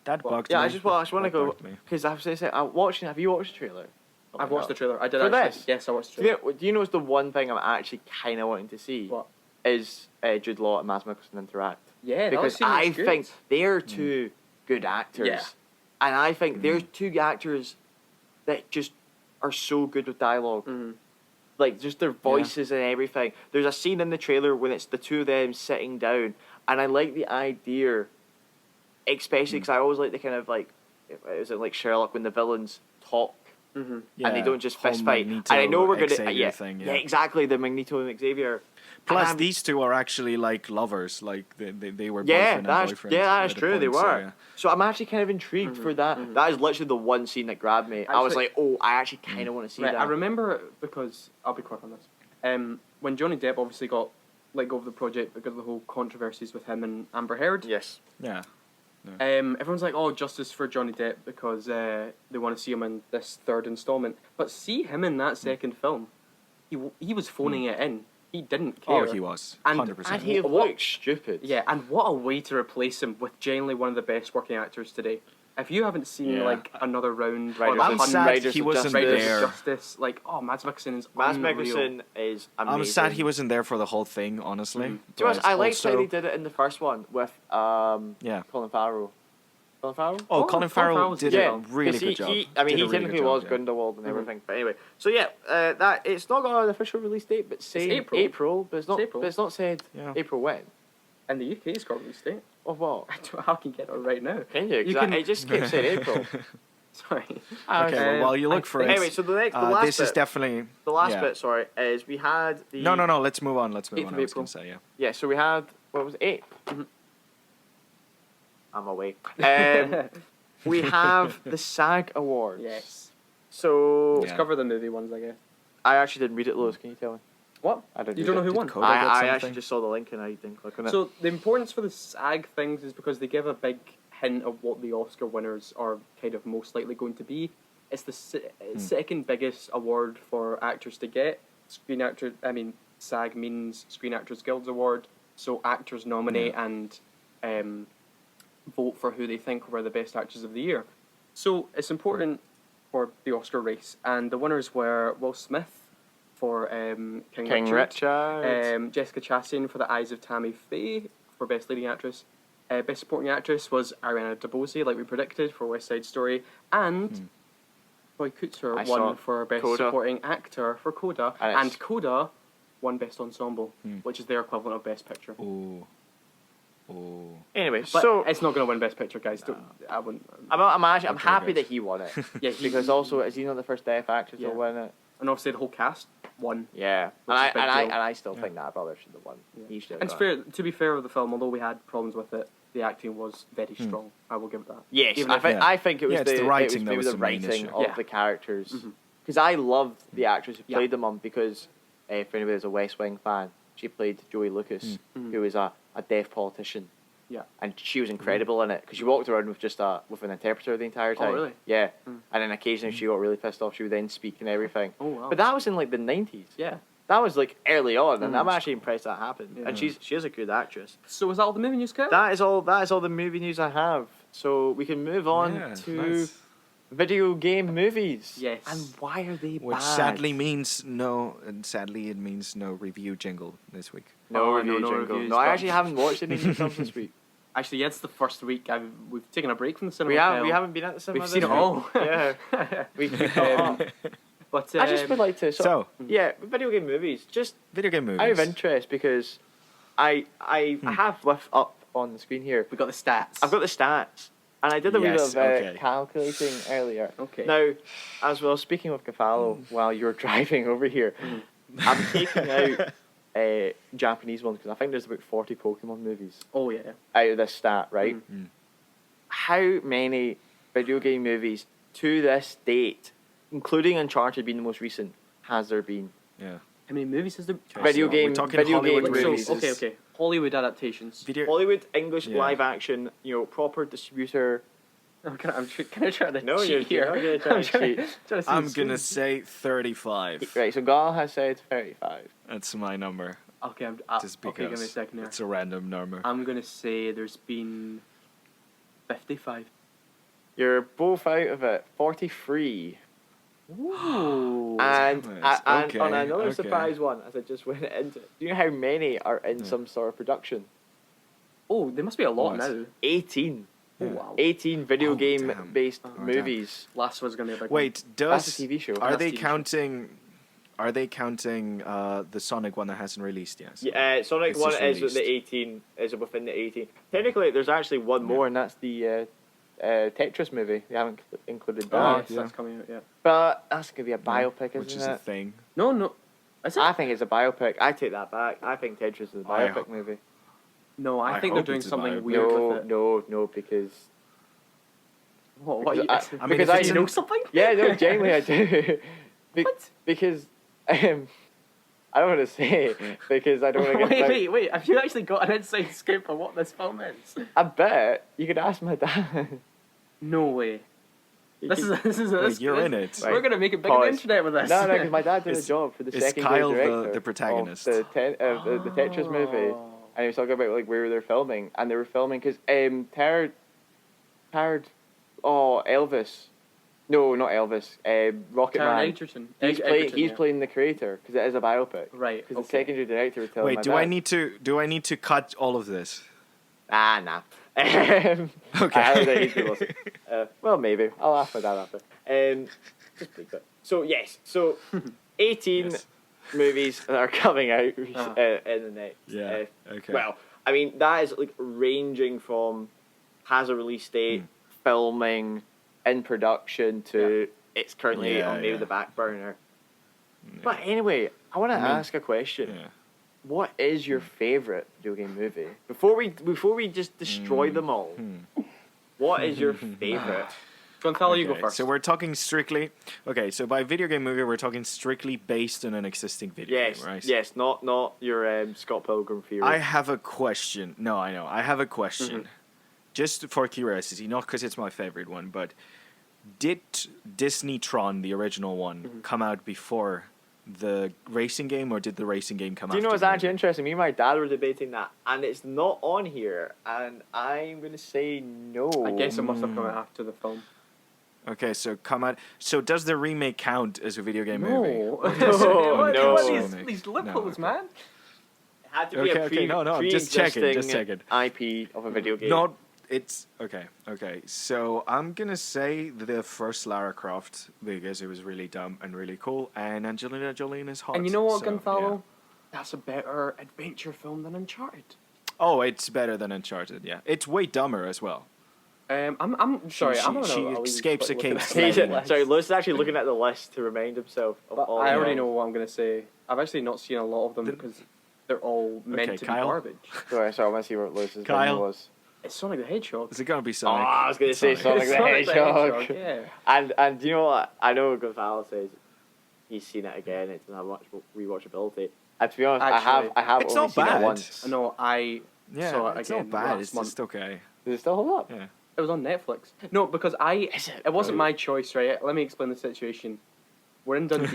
That bugged Yeah, me. I just want to That go bugged me. because I was going to say I'm watching. Have you watched the trailer? Oh my I've watched God. the trailer. I did For actually. this? Yes, I watched the Do you, trailer. do you know what's the one thing I'm actually kind of wanting to see? What? Is Jude Law and Mads Mikkelsen interact? Yeah, that Because scene was I good. think they're two good actors. Yeah. And I think they're two actors that just are so good with dialogue. Mhm. Like, just their voices and everything. There's a scene in the trailer when it's the two of them sitting down. And I like the idea, especially because I always like the kind of like, is it like Sherlock when the villains talk? Mhm. And they don't just whole fist fight. And Magneto, I know we're going to... Xavier thing, yeah, exactly, the Magneto and Xavier. Plus, And these two are actually like lovers. Like they were Yeah, boyfriend and that's boyfriend. that is at a true. They point, so, were. yeah. So I'm actually kind of intrigued for that. That is literally the one scene that grabbed me. I was Actually- like, oh, I actually kind of want to see Right, that. I remember because I'll be quick on this. When Johnny Depp obviously got let go of the project because of the whole controversies with him and Amber Heard. Yes. Yeah. Everyone's like, "Oh, justice for Johnny Depp," because they want to see him in this third installment. But see him in that second film, he was phoning it in. He didn't care. Oh, he was. And- 100%. And he What- looked stupid. Yeah, and what a way to replace him with genuinely one of the best working actors today. If you haven't seen Yeah. like another round, Riders or I'm of- the sad Riders he of wasn't Justice. Riders there. of Justice, like Mads Mikkelsen is Mads unreal. Mikkelsen is amazing. I'm sad he wasn't there for the whole thing, honestly. Mhm. Do you know what? but I liked how also- they did it in the first one with Yeah. Colin Farrell. Colin Farrell? Oh, Oh, Colin Colin Farrell Farrell's did good. a Yeah, really 'cause good job. I mean, Did he a really technically good was job, yeah. Grindelwald and everything. But anyway, so yeah, that it's not got an official release date, but saying April. but it's not. April. But it's not said Yeah. April when. In the UK, it's got released date. Of what? I don't know how I can get it right now. Can you? 'Cause You can- it just keeps saying April. Sorry. Okay, well, while you look for it, Anyway, so the last this bit, is definitely the last yeah. bit, sorry, is we had the No, let's move on. Let's move 8th on. of I was April. going to say, yeah. Yeah, so we had what was it? 8th? Mhm. I'm away. We have the SAG Awards. Yes. So Let's Yeah. cover the movie ones, I guess. I actually didn't read it, Lewis. Can you tell me? What? I didn't. You read don't know it. who Did won? Coda get I something? actually just saw the link and I didn't click on it. So the importance for the SAG things is because they give a big hint of what the Oscar winners are kind of most likely going to be. It's the second biggest award for actors to get. SAG means Screen Actors Guild Award. So actors nominate and vote for who they think were the best actors of the year. So it's important for the Oscar race. And the winners were Will Smith for King Richard. Jessica Chastain for The Eyes of Tammy Faye for Best Leading Actress. Best Supporting Actress was Ariana DeBose, like we predicted, for West Side Story. And Roy Kutzer I saw won for Best Coda. Supporting Actor for Coda. And And it's- Coda won Best Ensemble, which is their equivalent of Best Picture. Ooh. Anyway, But so it's not going to win Best Picture, guys. I wouldn't. I'm Okay, happy good. that he won it. Yeah, Because also, is he not the first deaf actor to Yeah. win it? And obviously the whole cast won. Yeah. Which is a big deal. I still think that brother should have won. He should have And to be fair with the film, although we had problems with it, the acting was very strong. I will give it that. Yes, Even if- I think it was Yeah, it's the writing it was that maybe was the the main writing issue. of Yeah. the characters. Mhm. Because I loved the actress who Yeah. played them on because, for anybody who's a West Wing fan, she played Joey Lucas, who was a deaf politician. Yeah. And she was incredible in it because she walked around with just with an interpreter the entire time. really? Yeah. And then occasionally she got really pissed off. She would then speak and everything. Oh, wow. But that was in like the 90s. Yeah. That was like early on, and I'm actually impressed that happened. Yeah. And she is a good actress. So is that all the movie news, Kurt? That is all the movie news I have. So we can move on Yeah, to nice. video game movies. Yes. And why are they Which bad? sadly means no, and sadly it means no review jingle this week. no Oh, review no jingle. reviews, No, I but- actually haven't watched any new films this week. Actually, yeah, it's the first week we've taken a break from the cinema. We haven't been at the cinema. We've seen this it all. week. Yeah. We Um, But I just would like to. So, yeah, video game movies. Just video game movies. out of interest because I have left up on the screen here. we got the stats. I've got the stats, and I did a wee bit Yes, of okay. calculating earlier. Okay. Now, as well, speaking with Cafalo while you're driving over here, I'm taking out Japanese ones because I think there's about 40 Pokemon movies Oh yeah. out of this stat, right? Mm. How many video game movies to this date, including Uncharted being the most recent, has there been? Yeah. How many movies has there? Video game- We're talking video Hollywood game So, movies. okay. Hollywood adaptations. Video. Hollywood, English, Yeah. live action, proper distributor. Can I try to No, cheat you're here? not gonna try I'm to trying- cheat. trying to see I'm the gonna screen. say 35. Right, so Gal has said 35. That's my number. Okay, Just okay, give me a because second here. it's a random number. I'm gonna say there's been 55. You're both out of it. 43. Ooh. And, Nice. and Okay, on another okay. surprise one, as I just went into it, do you know how many are in Yeah. some sort of production? Oh, there must be a lot What? now. 18. Oh, Yeah. wow. 18 video Oh, game damn. based Oh, damn. movies. Last one's gonna be a big Wait, That's does a TV show. are That's they TV show. counting? Are they counting the Sonic one that hasn't released yet? Yeah, Sonic It's 1 just is with released. the 18, is within the 18. Technically, there's actually one more, and that's the Tetris movie. They haven't included that. one. Oh, Yes, yeah. that's coming out. Yeah. But that's going to be a biopic, which is isn't a it? thing. No. Is it? I think it's a biopic. I take that back. I think Tetris is a I biopic ho- movie. No, I I think they're hope doing it's a something biopic. weird with it. No, because... What? because I mean, because if I it's you know in- something? Yeah, no, genuinely I do. What? Because... I don't want to say it, because I don't want to get... Wait. Have you actually got an inside scoop on what this film is? I bet you could ask my dad. No way. This is Wait, you're in it. We're gonna make it big on the Pause. internet with this. No, because my dad did a Is- job for the is second Kyle grade the director protagonist? of the Tetris movie, Oh. and he was talking about like where they're filming, and they were filming because Elvis, no, not Elvis, Rocket Taron Man. Egerton. He's Egerton, he's yeah. playing the creator because it is a biopic. Right. Because the Okay. secondary director was telling Wait, my do dad. I need to cut all of this? Nah. Okay. I heard that he's been listening. Well, maybe. I'll ask my dad after. Just bleep it. So, yes. So, 18 Yes. movies that are coming out Ah. in the next. Yeah. Okay. Well, I mean, that is like ranging from has a release date, filming, in production, to it's currently Yeah, on maybe yeah. the back burner. Yeah. But anyway, I want to I mean, ask a question. Yeah. What is your favorite video game movie? Before we just destroy them all, what is your favorite? Gonzalo, you go Okay, first. So we're talking strictly. Okay, so by video game movie, we're talking strictly based on an existing video Yes, game, right? yes, not your Scott Pilgrim theory. I have a question. No, I know. I have a question. Just for curiosity, not because it's my favorite one, but did Disney Tron, the original one, come out before the racing game, or did the racing game come out? Do you know what's actually interesting? Me and my dad were debating that, and it's not on here, and I'm gonna say no. I guess it must have come out after the film. Okay, so come out. So does the remake count as a video game movie? No. No, What no. these loopholes, No, okay. man. It had to be Okay, no, I'm just checking, pre-existing IP of a video game. Not. It's okay. Okay, so I'm gonna say the first Lara Croft because it was really dumb and really cool, and Angelina Jolie is hot. And you know what, so, Gonzalo? yeah. That's a better adventure film than Uncharted. Oh, it's better than Uncharted. Yeah, it's way dumber as well. I'm sorry. I'm gonna. she I'll leave escapes quick a look cave at slave. the Yeah. list. Sorry, Lewis is actually looking at the list to remind himself of But all I the already films. know what I'm gonna say. I've actually not seen a lot of them because they're all meant Okay, to Kyle? be garbage. Sorry, I want to see what Lewis's Kyle? name was. It's Sonic the Hedgehog. Is it gonna be Oh, Sonic? I was gonna say Sonic the Hedgehog. Yeah. And do you know what? I know Gonzalo says he's seen it again. It doesn't have much rewatchability. And to be honest, Actually, I have it's only not seen bad. it once. No, I Yeah, saw it it's again not bad. last It's month. just okay. Does it still hold up? Yeah. It was on Netflix. No, because Is it? it wasn't Oh. my choice, right? Let me explain the situation. We're in Dundee.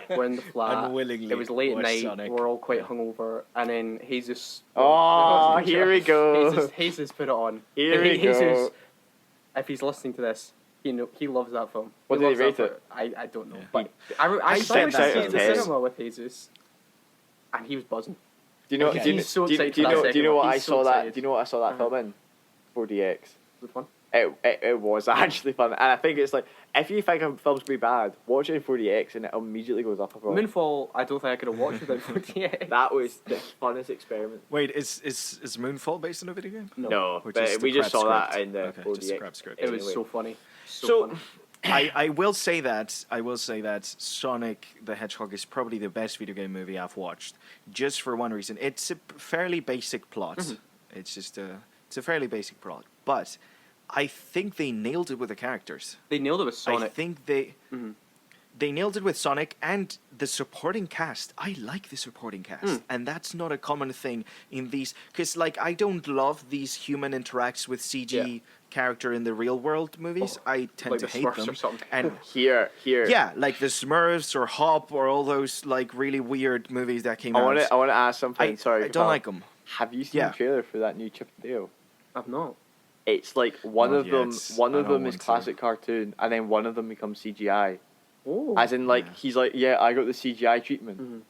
We're in the flat. Unwillingly It was late at watched night. Sonic. We're all quite hungover, and then Jesus. Oh, here we go. Jesus put it on. Here we Jesus, go. if he's listening to this, he loves that film. What He did he loves that rate film. I don't know, Yeah. but I saw sent him out see a it at the test. cinema with Jesus, and he was buzzing. Do you know? Okay. Do you, He's so do you, excited do you for that know? Do you second know one. what I He's so saw that? excited. Do you know what I saw that film in? 4DX. Was it fun? It was actually fun, and I think it's like if you think a film's gonna be bad, watch it in 4DX, and it immediately goes up a bit. Moonfall. I don't think I could have watched without 48. That was the funnest experiment. Wait, is Moonfall based on a video game? No, Which but is the we just crap saw that script. in the Okay, 4DX. just the crap script. It was anyway. so funny. So- funny. I will say that Sonic the Hedgehog is probably the best video game movie I've watched, just for one reason. It's a fairly basic plot. It's just it's a fairly basic plot, but I think they nailed it with the characters. They nailed it with I Sonic. think they Mhm. they nailed it with Sonic and the supporting cast. I like the supporting cast, and that's not a common thing in these. Because like I don't love these human interacts with CG character in the real world movies. I tend like to the hate Smurfs them. or something. And Here. yeah, like the Smurfs or Hop or all those like really weird movies that came I out. want to ask something. Sorry, I don't like them. Have you seen Yeah. the trailer for that new Chip and Dale? I've not. It's like one Not of them. yet. One I of don't them is want to. classic cartoon, and then one of them becomes CGI. Oh. As in, like Yeah. he's like, yeah, I got the CGI treatment. Mhm.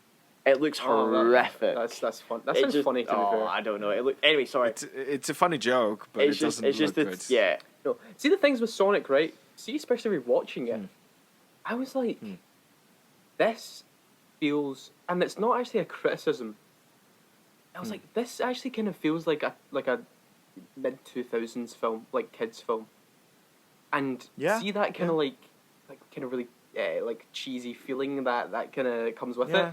It looks horrific. That's fun. That It sounds just- funny to be fair. I don't know. It look anyway. Sorry. It's a funny joke, but it doesn't look good. Yeah. No. See the things with Sonic, right? See, especially rewatching it, I was like, this feels, and it's not actually a criticism. I was like, this actually kind of feels like a mid 2000s film, like kids film, and Yeah, see that kind of like kind of really like cheesy feeling that kind of comes with it.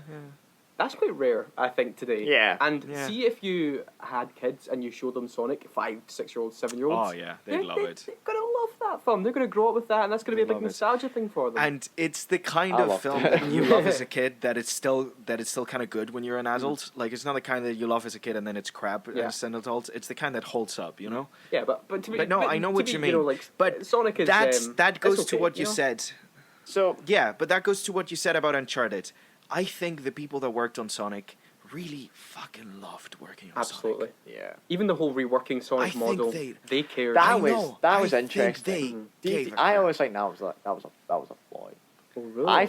That's quite rare, I think, today. Yeah. And Yeah. see if you had kids and you showed them Sonic, 5, 6-year-olds, 7-year-olds. Oh yeah, they'd love it. They're gonna love that film. They're gonna grow up with that, and that's gonna be a They'd big love it. nostalgia thing for them. And it's the kind I of loved film it. that you love as a kid that it's still kind of good when you're an adult. Like it's not the kind that you love as a kid and then it's crap Yeah. as an adult. It's the kind that holds up, you know. yeah, but to be, But no, I know to what be, you mean. know, like, But Sonic is that goes it's to okay, what you know? said. So Yeah, but that goes to what you said about Uncharted. I think the people that worked on Sonic really fucking loved working on Absolutely. Sonic. yeah. Even the whole reworking Sonic I think model, they cared. That I was know. that I was think interesting. they gave a I crap. always think that was a flaw. Oh, really? I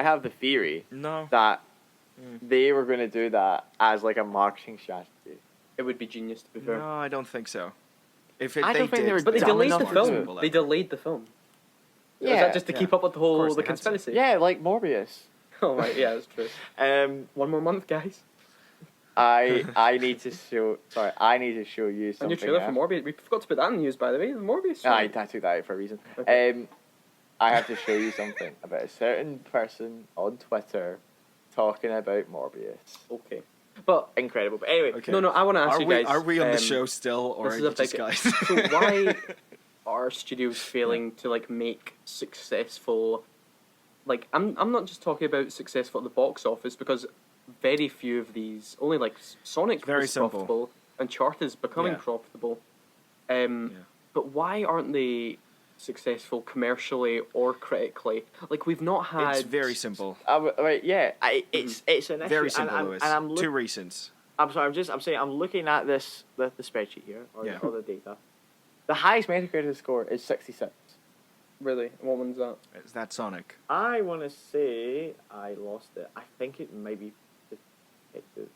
have the theory No. that they were going to do that as like a marketing strategy. It would be genius, to be fair. No, I don't think so. If I don't think they were But they dumb delayed enough the to film. do it. They delayed the film. Was Yeah, that just to yeah. keep up with the Of whole course the they had to. conspiracy? yeah, like Morbius. Oh right, yeah, that's true. One more month, guys. I need to show. Sorry, I need to show you A something. new trailer for Morbius. We forgot to put that in the news, by the way. The Morbius. I trailer. took that out for a reason. Okay. I have to show you something about a certain person on Twitter talking about Morbius. Okay. But Incredible. But anyway, Okay. no, I want to ask you guys. Are we on the um, show still, or this are is you a just big- guys? So why are studios failing to like make successful? Like I'm not just talking about successful at the box office because very few of these, only like Sonic Very was simple. profitable, Uncharted is becoming Yeah. profitable. Yeah. But why aren't they successful commercially or critically? Like we've not had. It's very simple. right, yeah, it's an issue. Very simple, and Lewis. I'm Two reasons. I'm sorry. I'm saying I'm looking at this the spreadsheet here or, Yeah. or the data. The highest Metacritic score is 66. Really, what one's that? Is that Sonic? I want to say I lost it. I think it may be Detective.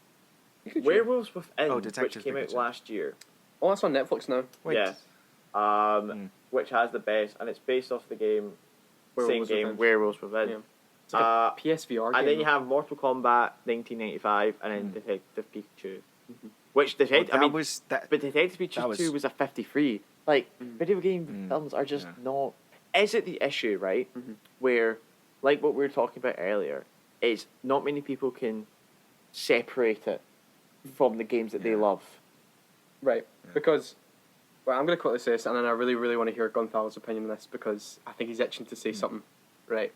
Werewolves Within, Oh, which Detective came out Pikachu. last year. Oh, that's on Netflix now. Wait. Yeah. Which has the best, and it's based off the game, Werewolves same game, Within. Werewolves Within. Yeah. It's like a PSVR game. And then you have Mortal Kombat 1995, and then Detective Pikachu. Which Detective, That I mean, was that. but Detective that Pikachu was- 2 was a 53. Like, video game films are just yeah. not. Is it the issue, right? Where, like what we were talking about earlier, is not many people can separate it from the games that they Yeah. love. Right, because well, I'm going to quickly say this, and then I really, really want to hear Gonzalo's opinion on this because I think he's itching to say something. Right.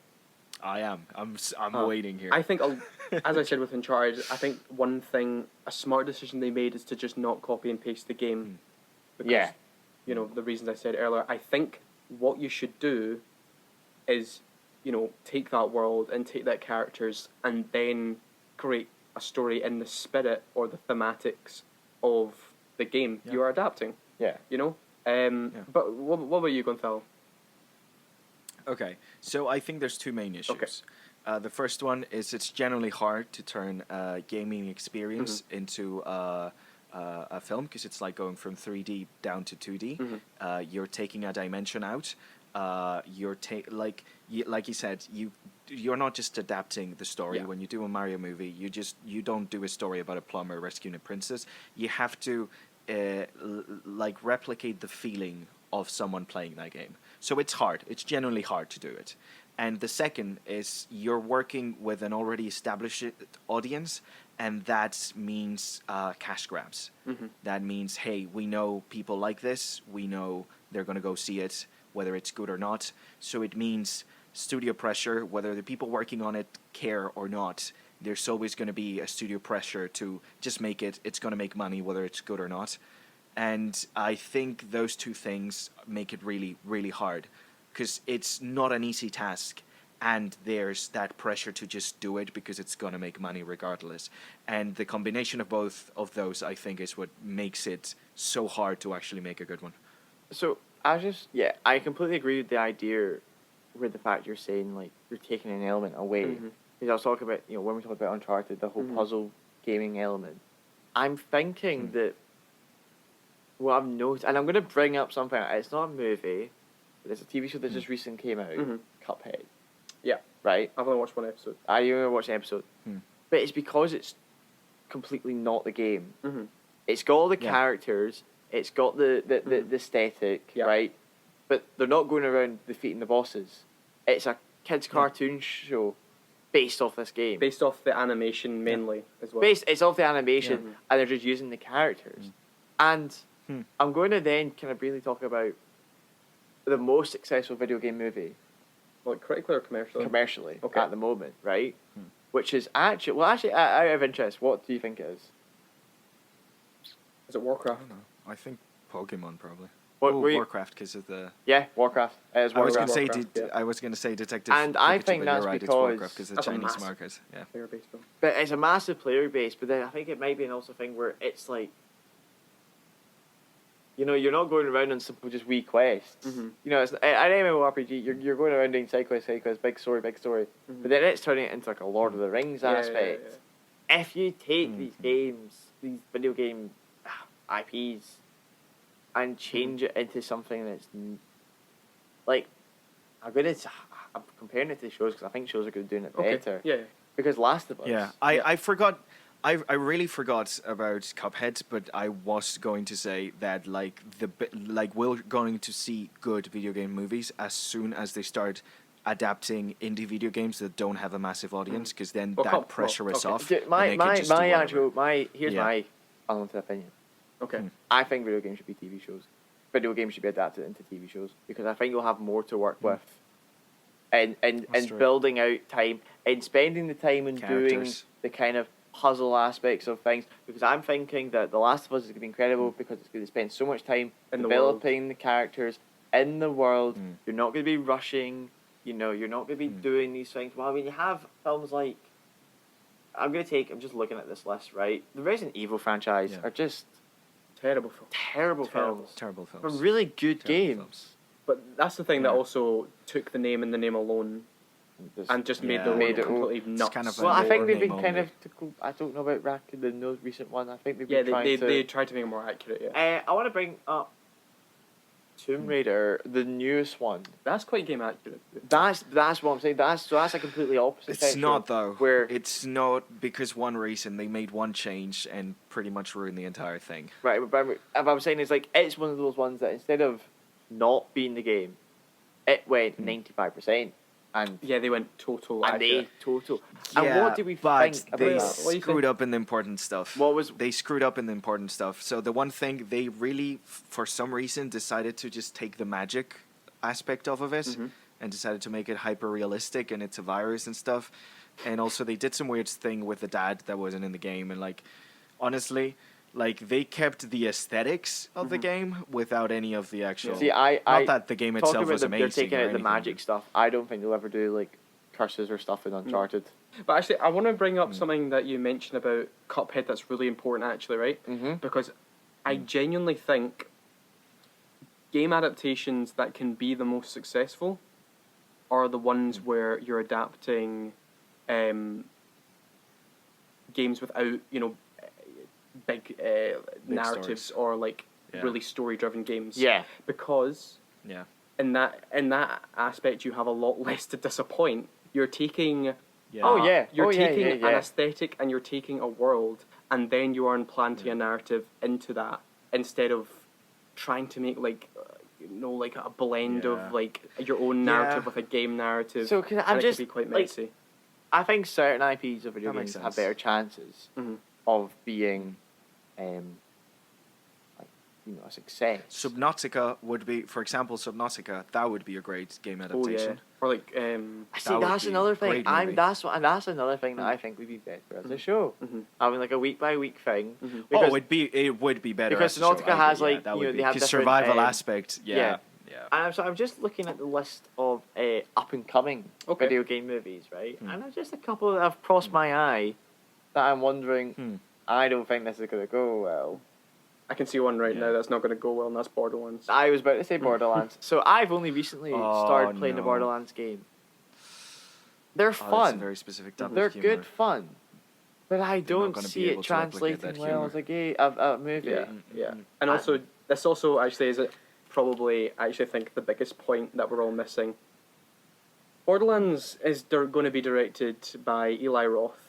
I am. I'm Uh, waiting here. I think, as I said with Uncharted, I think one thing, a smart decision they made is to just not copy and paste the game. Because, Yeah. you know, the reasons I said earlier. I think what you should do is, you know, take that world and take that characters and then create a story in the spirit or the thematics of the game Yeah. you are adapting. Yeah. You know? But what about you, Gonzalo? Okay, so I think there's two main issues. The first one is it's generally hard to turn a gaming experience into a film because it's like going from 3D down to 2D. You're taking a dimension out. Like you said, you're not just adapting the story. Yeah. When you do a Mario movie, you don't do a story about a plumber rescuing a princess. You have to like replicate the feeling of someone playing that game. So it's hard. It's genuinely hard to do it. And the second is you're working with an already established audience, and that means cash grabs. That means, hey, we know people like this. We know they're going to go see it, whether it's good or not. So it means studio pressure, whether the people working on it care or not. There's always going to be a studio pressure to just make it. It's going to make money, whether it's good or not. And I think those two things make it really, really hard, because it's not an easy task. And there's that pressure to just do it because it's going to make money regardless. And the combination of both of those, I think, is what makes it so hard to actually make a good one. So I completely agree with the idea with the fact you're saying like you're taking an element away. Because I was talking about, when we talk about Uncharted, the whole puzzle gaming element. I'm thinking that what I've noticed, and I'm going to bring up something. It's not a movie, but it's a TV show that just recently came out, Cuphead. Yeah. Right? I've only watched one episode. I only watched an episode. But it's because it's completely not the game. It's got all the characters, it's got the aesthetic, right? But they're not going around defeating the bosses. It's a kids' cartoon show based off this game. Based off the animation mainly as well. It's off the animation, and they're just using the characters. And I'm going to then kind of briefly talk about the most successful video game movie. Like critically or commercially? Commercially, Okay. at the moment, right? Which is actually, out of interest, what do you think it is? Is it Warcraft? I don't know. I think Pokemon probably. What were you- Warcraft because of the. Yeah, Warcraft. It is I was Warcraft. going to say, Warcraft, I was going to say Detective. And I Pikachu, think but that's you're right, because it's Warcraft because the that's a Chinese massive- market. Yeah. Player based film. But it's a massive player base, but then I think it might be an also thing where it's like, you're not going around on simple just wee quests. It's an MMORPG, you're going around doing side quests, big story. But then it's turning it into like a Lord of the Rings aspect. If you take these games, these video game IPs, and change it into something that's like, I'm comparing it to shows because I think shows are good at doing it better. Yeah. Because Last of Us. Yeah, I forgot. I really forgot about Cuphead, but I was going to say that we're going to see good video game movies as soon as they start adapting indie video games that don't have a massive audience, because then that pressure is off. Here's and they can just do whatever. my unwanted opinion. Okay. I think video games should be TV shows. Video games should be adapted into TV shows because I think you'll have more to work with. And true. building out time and spending the time and doing Characters. the kind of puzzle aspects of things, because I'm thinking that The Last of Us is going to be incredible because it's going to spend so much time In the developing the characters in the world. You're not going to be rushing, you're not going to be doing these things. Well, I mean, you have films like, I'm just looking at this list, right? The Resident Evil franchise are just Terrible film. terrible films. Terrible films. But really good Terrible games. films. But that's the thing that Yeah. also took the name and the name alone and just made the Yeah. world Made it completely nuts. kind of Well, I think they've been name kind only. of. I don't know about the recent one. I think they've yeah, been trying to. they tried to make it more accurate. Yeah, I want to bring up Tomb Raider, the newest one. that's quite game accurate. That's what I'm saying. That's a completely opposite. It's spectrum, not though. Where It's not, because one reason they made one change and pretty much ruined the entire thing. right, but what I'm saying is like it's one of those ones that instead of not being the game, it went 95%, and Yeah, they went total and accurate. they total. And what do we but think about they that? What do you screwed think? up in the important stuff. What was They screwed up in the important stuff. So the one thing they really, for some reason, decided to just take the magic aspect off of it and decided to make it hyper realistic, and it's a virus and stuff. And also they did some weird thing with the dad that wasn't in the game, and honestly, they kept the aesthetics of the game without any of the actual. See, I not that the game talking itself about was amazing. they're taking or out the anything, magic but- stuff. I don't think they'll ever do like curses or stuff in Uncharted. But actually, I want to bring up something that you mentioned about Cuphead that's really important, actually, right? Because I genuinely think game adaptations that can be the most successful are the ones where you're adapting games without, big narratives stories. or Yeah. really story-driven games. Yeah. Because Yeah. in that aspect, you have a lot less to disappoint. You're taking Yeah. Oh, yeah. you're Oh, yeah, taking yeah, an yeah. aesthetic and you're taking a world, and then you are implanting a narrative into that instead of trying to make a blend Yeah. of your own narrative Yeah. with a game narrative. So can I and just it can be quite like, messy. I think certain IPs of video That makes games have sense. better chances Mhm. of being a success. Subnautica would be, for example, Subnautica. That would be a great game Oh yeah. adaptation. Or like See, That would that's be another a thing. great movie. That's another thing that I think would be better as a show. Having like a week by week thing. Because, It would be better because as a show. Subnautica has, like, that you would know, be. they have Because different, survival aspect. yeah. Yeah. And I'm just looking at the list of up and coming Okay. video game movies, right? And there's just a couple that have crossed my eye that I'm wondering. I don't think this is gonna go well. I can see one right Yeah. now that's not going to go well, and that's Borderlands. I was about to say Borderlands. So I've only recently Oh, started playing the no. Borderlands game. They're Oh, that's a fun. very specific type They're of humor. good fun. But I don't gonna be see able it to replicate translating that well as a movie. Yeah, yeah. And also, this also actually is probably, I actually think, the biggest point that we're all missing. Borderlands is going to be directed by Eli Roth,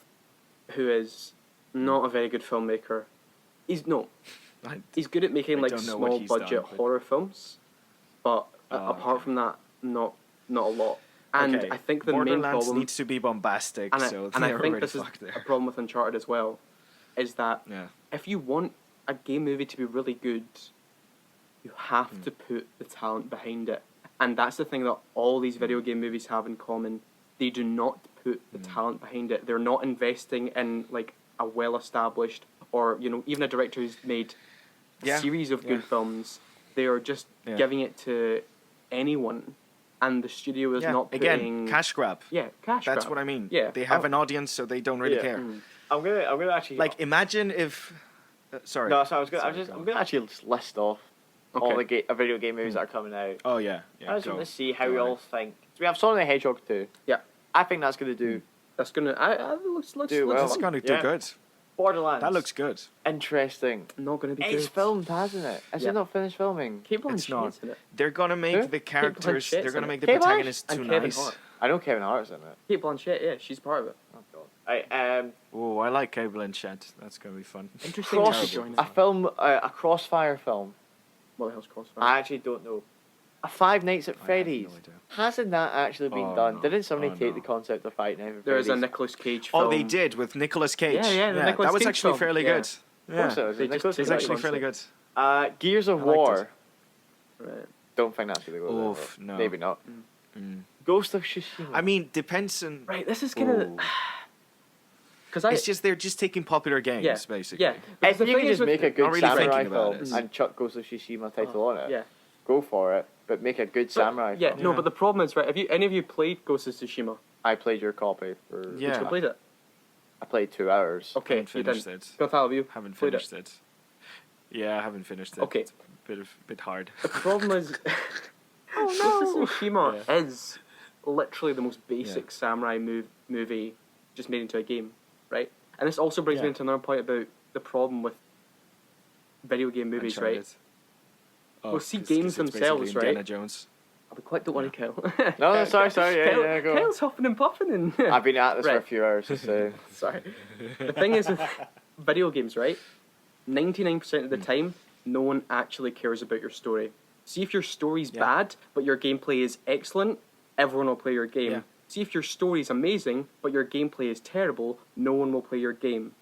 who is not a very good filmmaker. He's good at making I like don't know what small he's budget done, but- horror films, but apart okay. from that, not a lot. And Okay, I think the main Borderlands problem, needs to be bombastic, and so I they're think already this is fucked there. a problem with Uncharted as well, is that Yeah. if you want a game movie to be really good, you have to put the talent behind it. And that's the thing that all these video game movies have in common. They do not put the talent behind it. They're not investing in like a well-established, or even a director who's made a Yeah, series of good yeah. films. They are just Yeah. giving it to anyone, and the studio is Yeah, not putting again, cash grab. cash. That's grab. what I mean. Yeah, They have an audience, so they don't really Yeah. care. I'm gonna actually Like, imagine if... sorry. No, so I'm Sorry, gonna actually just list off all the video game movies that are coming out. Oh, yeah. I just go. want to see how Go we on. all think. So we have Sonic the Hedgehog 2. Yeah, I think that's gonna do. that's gonna. It looks Do well. It's going to do Yeah. good. Borderlands. That looks good. interesting. not gonna be It's good. filmed, hasn't it? Is Yeah. it not finished filming? Kate It's Blanchett's not. in it. They're going to make Who? the characters... Blanchett's They're going to in make it. the Kate Blanch- protagonists and too Kevin nice. Hart. I know Kevin Hart's in it. Kate Blanchett, yeah, she's part of it. Oh god. Right, Oh, I like Cable and Chat. That's going to be fun. Interesting. Cross, join a it. film, a Crossfire film. What the hell's Crossfire? I actually don't know. A Five Nights at I have Freddy's. no idea. Hasn't that actually been Oh, done? no. Didn't somebody Oh, take no. the concept of Five Nights at There Freddy's? is a Nicolas Cage film. Oh, they did with Nicolas Cage. Yeah, the Nicolas that was Cage actually film. fairly Yeah. good. Of Yeah, course it was. They Nicolas just it was Cage. actually Right. fairly good. Gears of I liked War. it. Right. Don't think that's gonna go Oof, there. no. Maybe not. Mm. Ghost of Tsushima. I mean, depends on... Right, this is gonna. Ooh. Because I. It's just they're just taking popular games, Yeah, basically. yeah. if Because the you thing can is just with- make a good Not really samurai thinking about film it. and chuck Ghost of Tsushima title on it, Yeah. go for it. But make a good samurai Yeah, film. no, Yeah. but the problem is, right, have you any of you played Ghost of Tsushima? I played your copy for. Yeah. You played it? I played 2 hours. Okay, Haven't you finished didn't. it. Got have you? Haven't played finished it. Yeah, I haven't finished it. Okay. It's a bit hard. The problem is, Ghost of Tsushima is literally the most basic samurai movie just made into a game, right? And this also brings me Yeah. into another point about the problem with video game movies, right? Uncharted. Oh, Well, see, 'cause games it's basically themselves, right? Indiana Jones. I'll be quiet, don't worry, Kyle. No, sorry, yeah, Kyle, yeah, go on. Kyle's huffing and puffing and... I've been at this for a Right. few hours, so. Sorry. The thing is with video games, right? 99% of the time, no one actually cares about your story. See if your story's Yeah. bad, but your gameplay is excellent, everyone will play your game. Yeah. See if your story's amazing, but your gameplay is terrible, no one will play your game.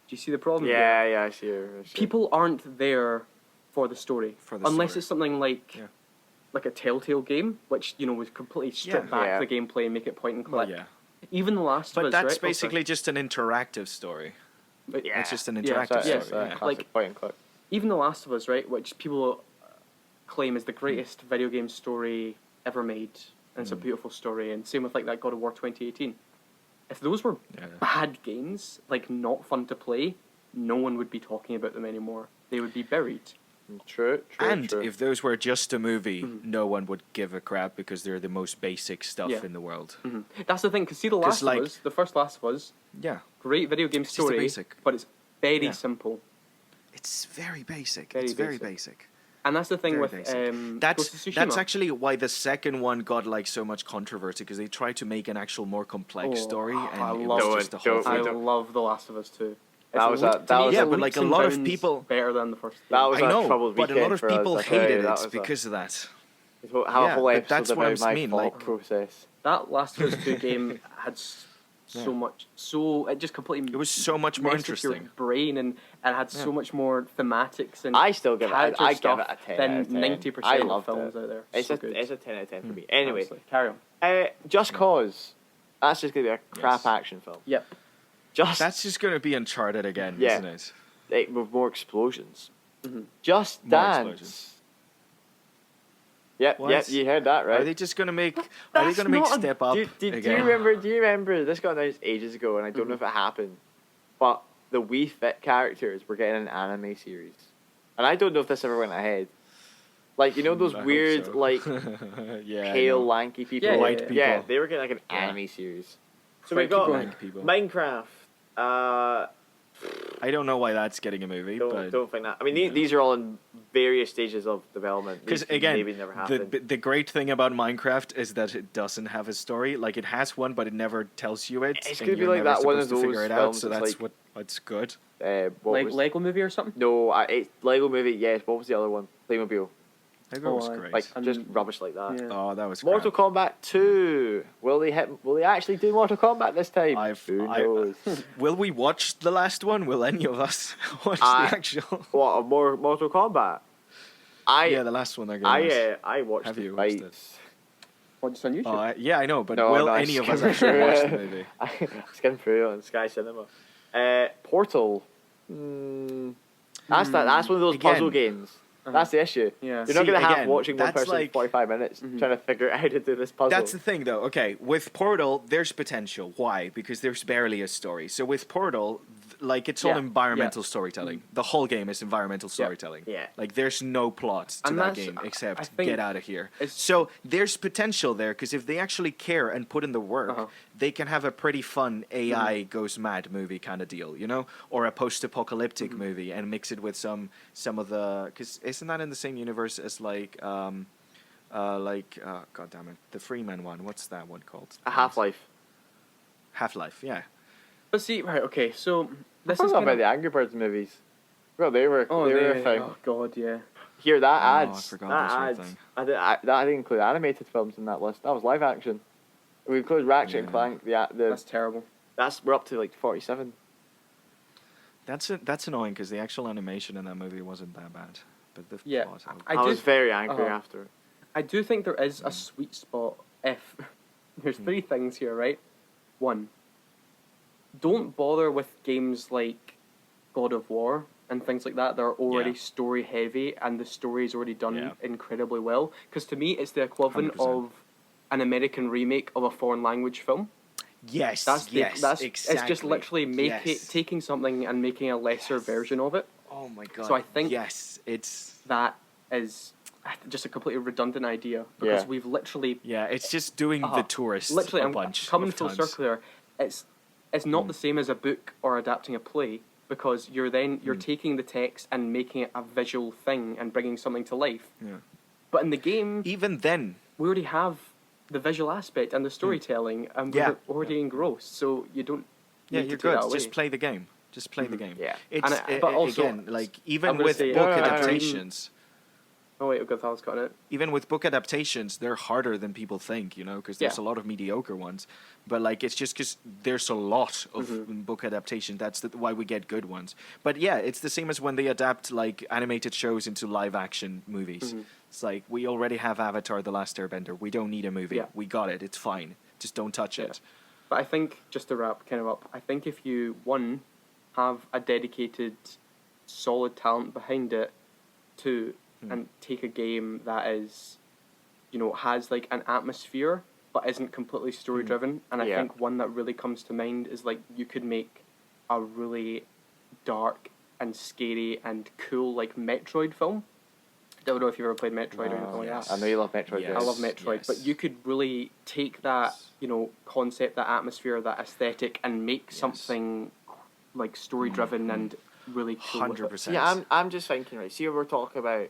Do you see the problem here? Yeah, I see you. People aren't there for the story. For the unless story. it's something like Yeah. like a Telltale game, which, would completely strip Yeah. back Yeah. the gameplay and make it point and click. Well, yeah. Even The Last But of Us, that's right? Oh, sorry. basically just an interactive story. But Yeah. It's just an Yeah, interactive sorry, story. yeah. Yeah. Classic Like- point and click. Even The Last of Us, right, which people claim is the greatest video game story ever made, and it's a beautiful story, and same with like that God of War 2018. If those were Yeah. bad games, like not fun to play, no one would be talking about them anymore. They would be buried. True. And true. if those were just a movie, no one would give a crap because they're the most basic stuff Yeah. in the world. That's the thing, because see, The 'Cause, Last like- of Us, the first Last of Us, Yeah. great video game It's just a story, basic. but it's very Yeah. simple. It's very basic. Very it's very basic. basic. And that's the thing Very with basic. Ghost of Tsushima. That's actually why the second one got like so much controversy because they tried to make an actual more complex Oh, story and I it love was it. just the whole Don't- I thing. don't- love The Last of Us 2. That was a- to that me, was it's a- Yeah, but like leaps a and lot of bounds people- better than the first. That game. was I a know, troubled but a lot weekend of for us, people I tell hated you, that it was a- because of that. How Yeah, a whole but episode that's what about my I mean, thought like- process. That Last of Us 2 game had so Yeah. much, it just completely. It was so much more messed with your interesting. brain and had so Yeah. much more thematics and I still give it. character I give stuff it a 10 than out of 10. 90% I of loved films it. out there. It's So a good. it's a 10 out of 10 for me. Anyway, Honestly. Carry on. Just Cause. That's just gonna be a crap Yes. action film. Yep. Just That's just going to be Uncharted again, Yeah. isn't it? with more explosions. Mhm. Just More Dance. explosions. Yep, What? yep, you heard that right. Are they just going to make? Are they That's going to make not a- Step Up Do you again? remember? Do you remember? This got announced ages ago, and I don't know if it happened. But the Wii Fit characters were getting an anime series, and I don't know if this ever went ahead. Like you know those I hope weird so. like Yeah, I pale know. lanky people, Yeah, White Yeah, people. they were getting like an Yeah. anime series. So Right, we got keep going. Blank people. Minecraft. I don't know why that's getting a movie, but Don't think that. I mean, these are all in various stages of development. because These again, maybe never happened. the great thing about Minecraft is that it doesn't have a story. Like it has one, but it never tells you it. It's and gonna be you're like never that one of supposed to figure those it out. films So that's that's like- what's good. What was Lego movie or something? no? It's Lego Movie. Yes. What was the other one? Playmobil. Lego was Oh, great. Like And- just rubbish like that. Yeah. Oh, that was Mortal crap. Kombat 2. Will they actually do Mortal Kombat this time? Who knows? Will we watch the last one? Will any of us watch I- the actual? What, a more Mortal Kombat? Yeah, the last one they're going to I watched Have the you watched fights. What, just on YouTube? yeah, I know, but No, will no, I any of us skimmed actually through watch it. the movie? I skimmed through it on Sky Cinema. Portal. That's one of those Again. puzzle games. That's the issue. Yeah. You're See, not going to have again, watching one that's person like- 45 minutes trying to figure out how to do this puzzle. That's the thing, though. Okay, with Portal, there's potential. Why? Because there's barely a story. So with Portal, like it's all Yeah, environmental storytelling. The whole game is environmental storytelling. Yeah. Like there's no plot to And that that's- game I except think get out of here. it's- So there's potential there because if they actually care and put in the work, Uh-huh. they can have a pretty fun AI goes mad movie kind of deal, you know, or a post-apocalyptic movie and mix it with some of the because isn't that in the same universe as God damn it, the Freeman one? What's that one called? a Half-Life. Half-Life, yeah. But see, right, okay, so this I is forgot kind about of... the Angry Birds movies. Well, they were a thing. Oh, God, yeah. Here, that Oh, I adds. forgot That those were a adds. thing. I didn't include animated films in that list. That was live action. We included Ratchet and Yeah. Clank. That's terrible. We're up to like 47. That's annoying because the actual animation in that movie wasn't that bad, but the Yeah, plot. I I was do- very angry uh-huh. after it. I do think there is a sweet spot if... There's three things here, right? One, don't bother with games like God of War and things like that that are already Yeah. story heavy and the story is already done Yeah. incredibly well. Because to me, it's the equivalent 100%. of an American remake of a foreign language film. Yes, That's the, yes, that's exactly. It's just literally taking something and making a lesser version of it. Oh my god. So I think- yes, it's That is just a completely redundant idea because Yeah. we've literally it's just doing the Uh-huh. tourist literally a I'm bunch coming of full times. circle there. It's not the same as a book or adapting a play because you're taking the text and making it a visual thing and bringing something to life. Yeah. But in the game, Even then, we already have the visual aspect and the storytelling, and Yeah. we're already engrossed. So you don't. yeah, need you're to take good. that away. Just play the game. Just play the game. Yeah. It's But also, again like even gonna with say, book I dream- adaptations. Oh wait, okay, Thal's got it. Even with book adaptations, they're harder than people think, you know, because there's Yeah. a lot of mediocre ones. But like, it's just because there's a lot of Mm-hmm. book adaptation. That's why we get good ones. But yeah, it's the same as when they adapt like animated shows into live action movies. Mm-hmm. It's like we already have Avatar: The Last Airbender. We don't need a movie. Yeah. We got it. It's fine. Just don't touch Yeah. it. But I think just to wrap kind of up, I think if you have a dedicated, solid talent behind it, two, and take a game that is, has like an atmosphere but isn't completely story driven, and I Yeah. think one that really comes to mind is like you could make a really dark and scary and cool like Metroid film. Don't know if you've ever played Metroid or anything like yes. that. I know you love Metroid. Yes. Yes. I love Metroid, yes. but you could really take that, concept, that atmosphere, that aesthetic, and make something like story driven and really cool. with it. 100%. Yeah, I'm just thinking, right, see what we're talking about,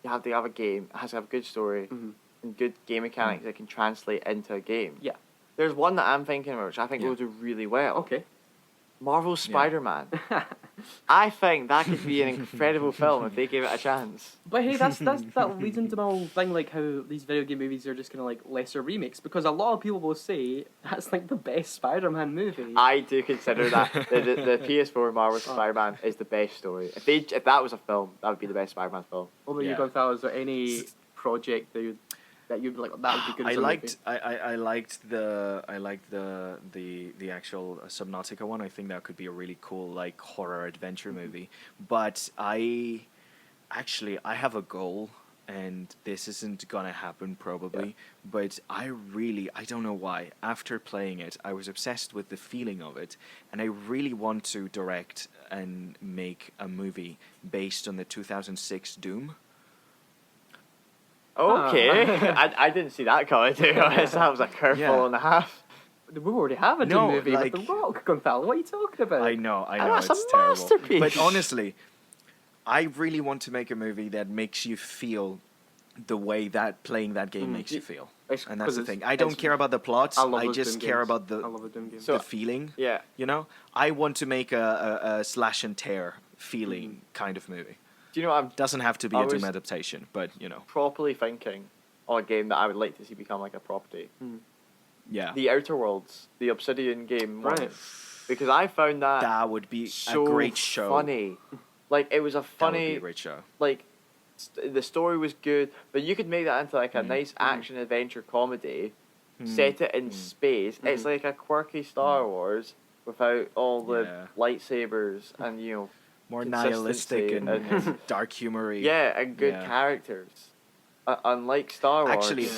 you have to have a game, it has to have a good story, and good game mechanics that can translate into a game. Yeah. There's one that I'm thinking about, which I think Yeah. will do really well. Okay. Marvel's Spider-Man. I think that could be an incredible film if they gave it a chance. But hey, that leads into my whole thing, like how these video game movies are just kind of like lesser remakes, because a lot of people will say that's like the best Spider-Man movie. I do consider that the PS4 Marvel Spider-Man is the best story. If that was a film, that would be the best Spider-Man film. What about you, Yeah. Gonzalo? Is there any project that you'd be like, that would be good? I as a liked movie? I liked the actual Subnautica one. I think that could be a really cool like horror adventure movie. But I have a goal, and this isn't gonna happen probably. But I don't know why. After playing it, I was obsessed with the feeling of it, and I really want to direct and make a movie based on the 2006 Doom. Okay, I didn't see that coming. To be honest, that was a curveball Yeah. and a half. We already have a No, Doom movie like- with The Rock, Gonzalo. What are you talking about? I know, that's a it's terrible. masterpiece. But honestly, I really want to make a movie that makes you feel the way that playing that game makes you feel. It's- And that's 'cause the it's- thing. I don't it's- care about the plots. I love I those just Doom care games. about I love a Doom game. So- the feeling. Yeah. You know, I want to make a slash and tear feeling kind of movie. Do you know what I'm Doesn't have to be I a Doom was- adaptation, but you know, properly thinking on a game that I would like to see become like a property? yeah, The Outer Worlds, the Obsidian game, one. Right. Because I found that that would be so a great show. funny. Like it was a That would be funny a great show. like the story was good, but you could make that into like a nice action adventure comedy, set it in space. It's like a quirky Star Wars without all the Yeah. lightsabers and More consistency nihilistic and dark humory. yeah, and good Yeah. characters. Unlike Star Wars. Actually,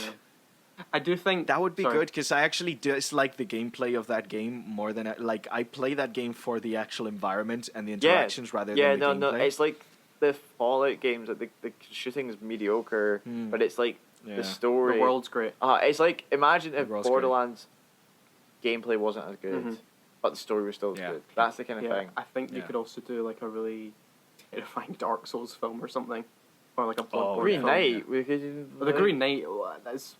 I do think that would be sorry. good because I actually dislike the gameplay of that game more than I play that game for the actual environment and the interactions rather yeah, than the no, gameplay. it's like the Fallout games. Like the shooting is mediocre, but it's like Yeah. the story. The world's great. It's like imagine if world's great. Borderlands gameplay wasn't as good, Mhm. but the story was still as Yeah. good. That's the kind of Yeah, thing. I think you Yeah. could also do like a really terrifying Dark Souls film or something, or like a Oh, Bloodborne Green film. Knight. We could, But the Green Knight, that's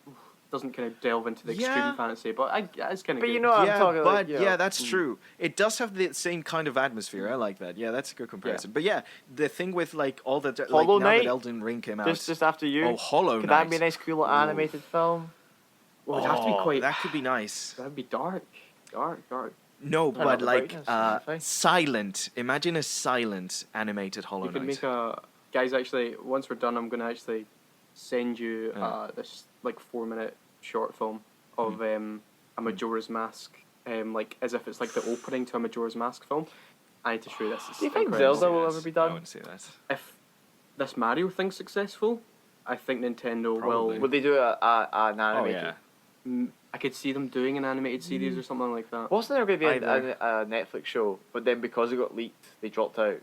doesn't kind of delve into the extreme Yeah. fantasy, but it's kind of. But you know what I'm yeah, talking but like, you know, yeah, that's true. It does have the same kind of atmosphere. I like that. Yeah, that's a good comparison. But yeah, the thing with like all the like Hollow now Knight? that Elden Ring came out. just after you. Oh, Hollow Could Knight. that be a nice, cool little animated film? Well, it'd have to be Oh, quite. That could be nice. That'd be dark. No, know, but the like brightness and everything. silent. Imagine a silent animated Hollow You could Knight. make a guys. Actually, once we're done, I'm gonna actually send you this like 4-minute short film of a Majora's Mask, like as if it's like the opening to a Majora's Mask film. I need to show you this. It's Do you think incredible. Zelda will Yes, ever be I done? wouldn't say that. If this Mario thing's successful, I think Nintendo Probably. Would they do an Oh animated? yeah. will. I could see them doing an animated series or something like that. Wasn't there going to be Either. a Netflix show, but then because it got leaked, they dropped out?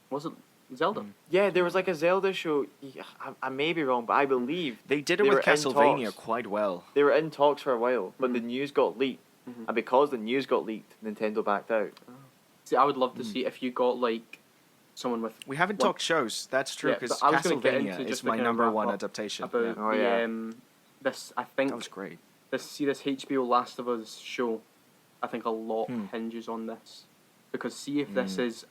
Was it Zelda? Yeah, there was like a Zelda show. Yeah, I may be wrong, but I believe They did it They with were in Castlevania talks. quite well. they were in talks for a while, but the news got leaked, and because the news got leaked, Nintendo backed out. See, I would love to see if you got like someone with We haven't What- talked shows. That's true Yeah, because but I was gonna get into Castlevania is just my to kind of number wrap one up adaptation. about Yeah. Oh, yeah. this. I think That was great. this HBO Last of Us show. I think a lot Hmm. hinges on this, because see if this is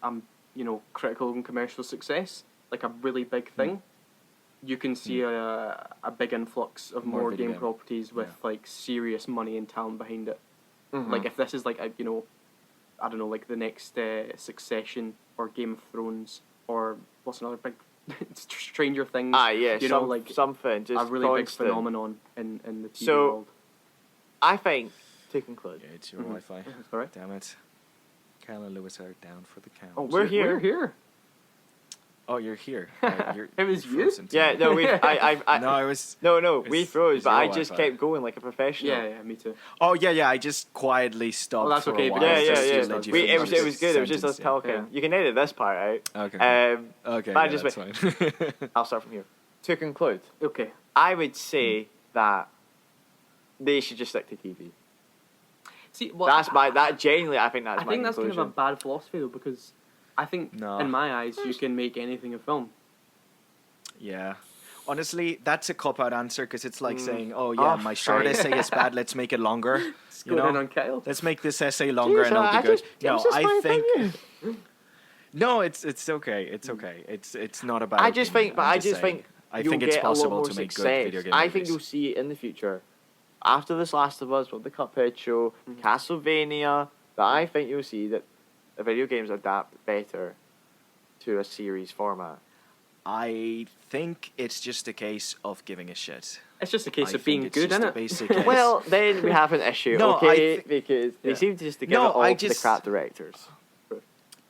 critical and commercial success, like a really big thing, you can see a big influx of More more video game game. properties with Yeah. like serious money and talent behind it. Mhm. Like if this is like I don't know, like the next Succession or Game of Thrones or what's another big Stranger Things. Yeah, you know, like something just a really big constant. phenomenon in the TV So- world. I think to conclude, Yeah, it's your Mhm. Wi-Fi. That's all right. Damn it. Kyle and Lewis are down for the count. Oh, We're so here. We're here. Oh, you're here. You're It was you? frozen to yeah, me. no, I No, I was. no, we It's- froze, it's but your I just Wi-Fi. kept going like a professional. Yeah, me too. Oh yeah. I just quietly stopped. Oh, that's for okay, A while, because Yeah, it's just yeah, to yeah. let you We, finish it was this good. It was just us sentence, talking. Yeah. You can edit this part out. Okay. But Okay. I Yeah, just that's fine. I'll start from here. To conclude, Okay. I would say that they should just stick to TV. See, well, That genuinely, I think that's I my think that's kind conclusion. of a bad philosophy though, because I think No. in my eyes you can make anything a film. Yeah. Honestly, that's a cop-out answer because it's like saying, "Oh Oh, yeah, my short fine. essay is bad. Let's make it longer." Just You going in know, on Kyle. let's make this essay longer and it'll be good. it was just I my think opinion. No, it's okay. It's okay. It's not about. I just think, I it's think it's possible to make good video game I movies. think you'll see it in the future. After this Last of Us, with the Cuphead show, Castlevania, that I think you'll see that the video games adapt better to a series format. I think it's just a case of giving a shit. It's just a case I of being think it's good, just isn't a it? basic case. Well, then we have an issue, No, okay? Because they Yeah. seem just to give No, it all I to the just- crap directors.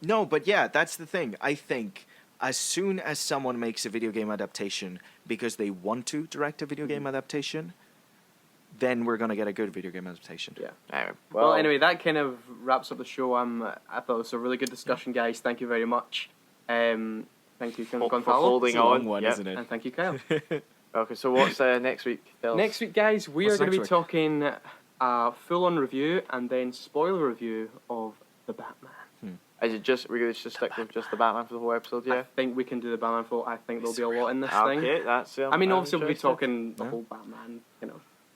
No, but yeah, that's the thing. I think as soon as someone makes a video game adaptation because they want to direct a video game adaptation, then we're gonna get a good video game adaptation. Yeah. Anyway, Well, anyway, that kind of wraps up the show. I thought it was a really good discussion, guys. Thank you very much. Thank you, for Gonzalo. holding It's a long on. one, Yep. isn't it? And thank you, Kyle. Okay, so what's next week? Tell us. Next week, guys, we What's are going to be next week? talking a full-on review and then spoiler review of The Batman. Is it just we're going to stick with just the Batman for the whole episode? Yeah. I think we can do the Batman full. I think there'll be a lot in this thing. Okay, that's. I mean, obviously, we'll be interested. talking the Yeah. whole Batman,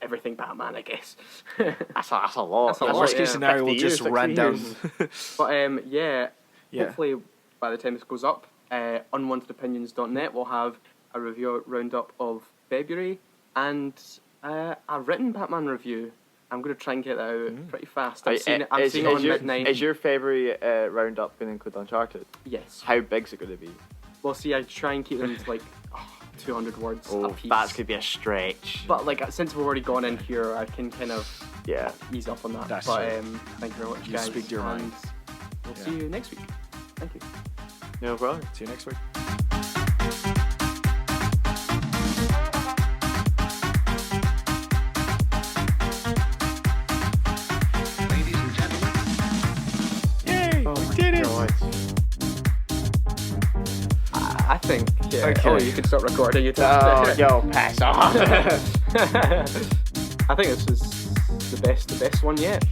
everything Batman, I guess. That's a lot. That's a lot, Worst yeah. case scenario, we'll 50 years, just run 60 down. years. But yeah, Yeah. hopefully by the time this goes up, unwantedopinions.net will have a review roundup of February and a written Batman review. I'm going to try and get that out pretty fast. I'm seeing it on midnight. Is your February roundup going to include Uncharted? Yes. How big's it going to be? Well, see, I try and keep them to 200 words a Oh, piece. that's going to be a stretch. But since we've already gone in here, I can kind of Yeah. ease up on that. That's but true. thank you very much, You guys. speak to your and mind. We'll Yeah. see you next week. Thank you. No problem. See you next week. Ladies and gentlemen, Yay! Oh we my did it! God. I think. Yeah. Okay. Oh, you can start recording it. Oh, yo, pass on. I think this is the best one yet.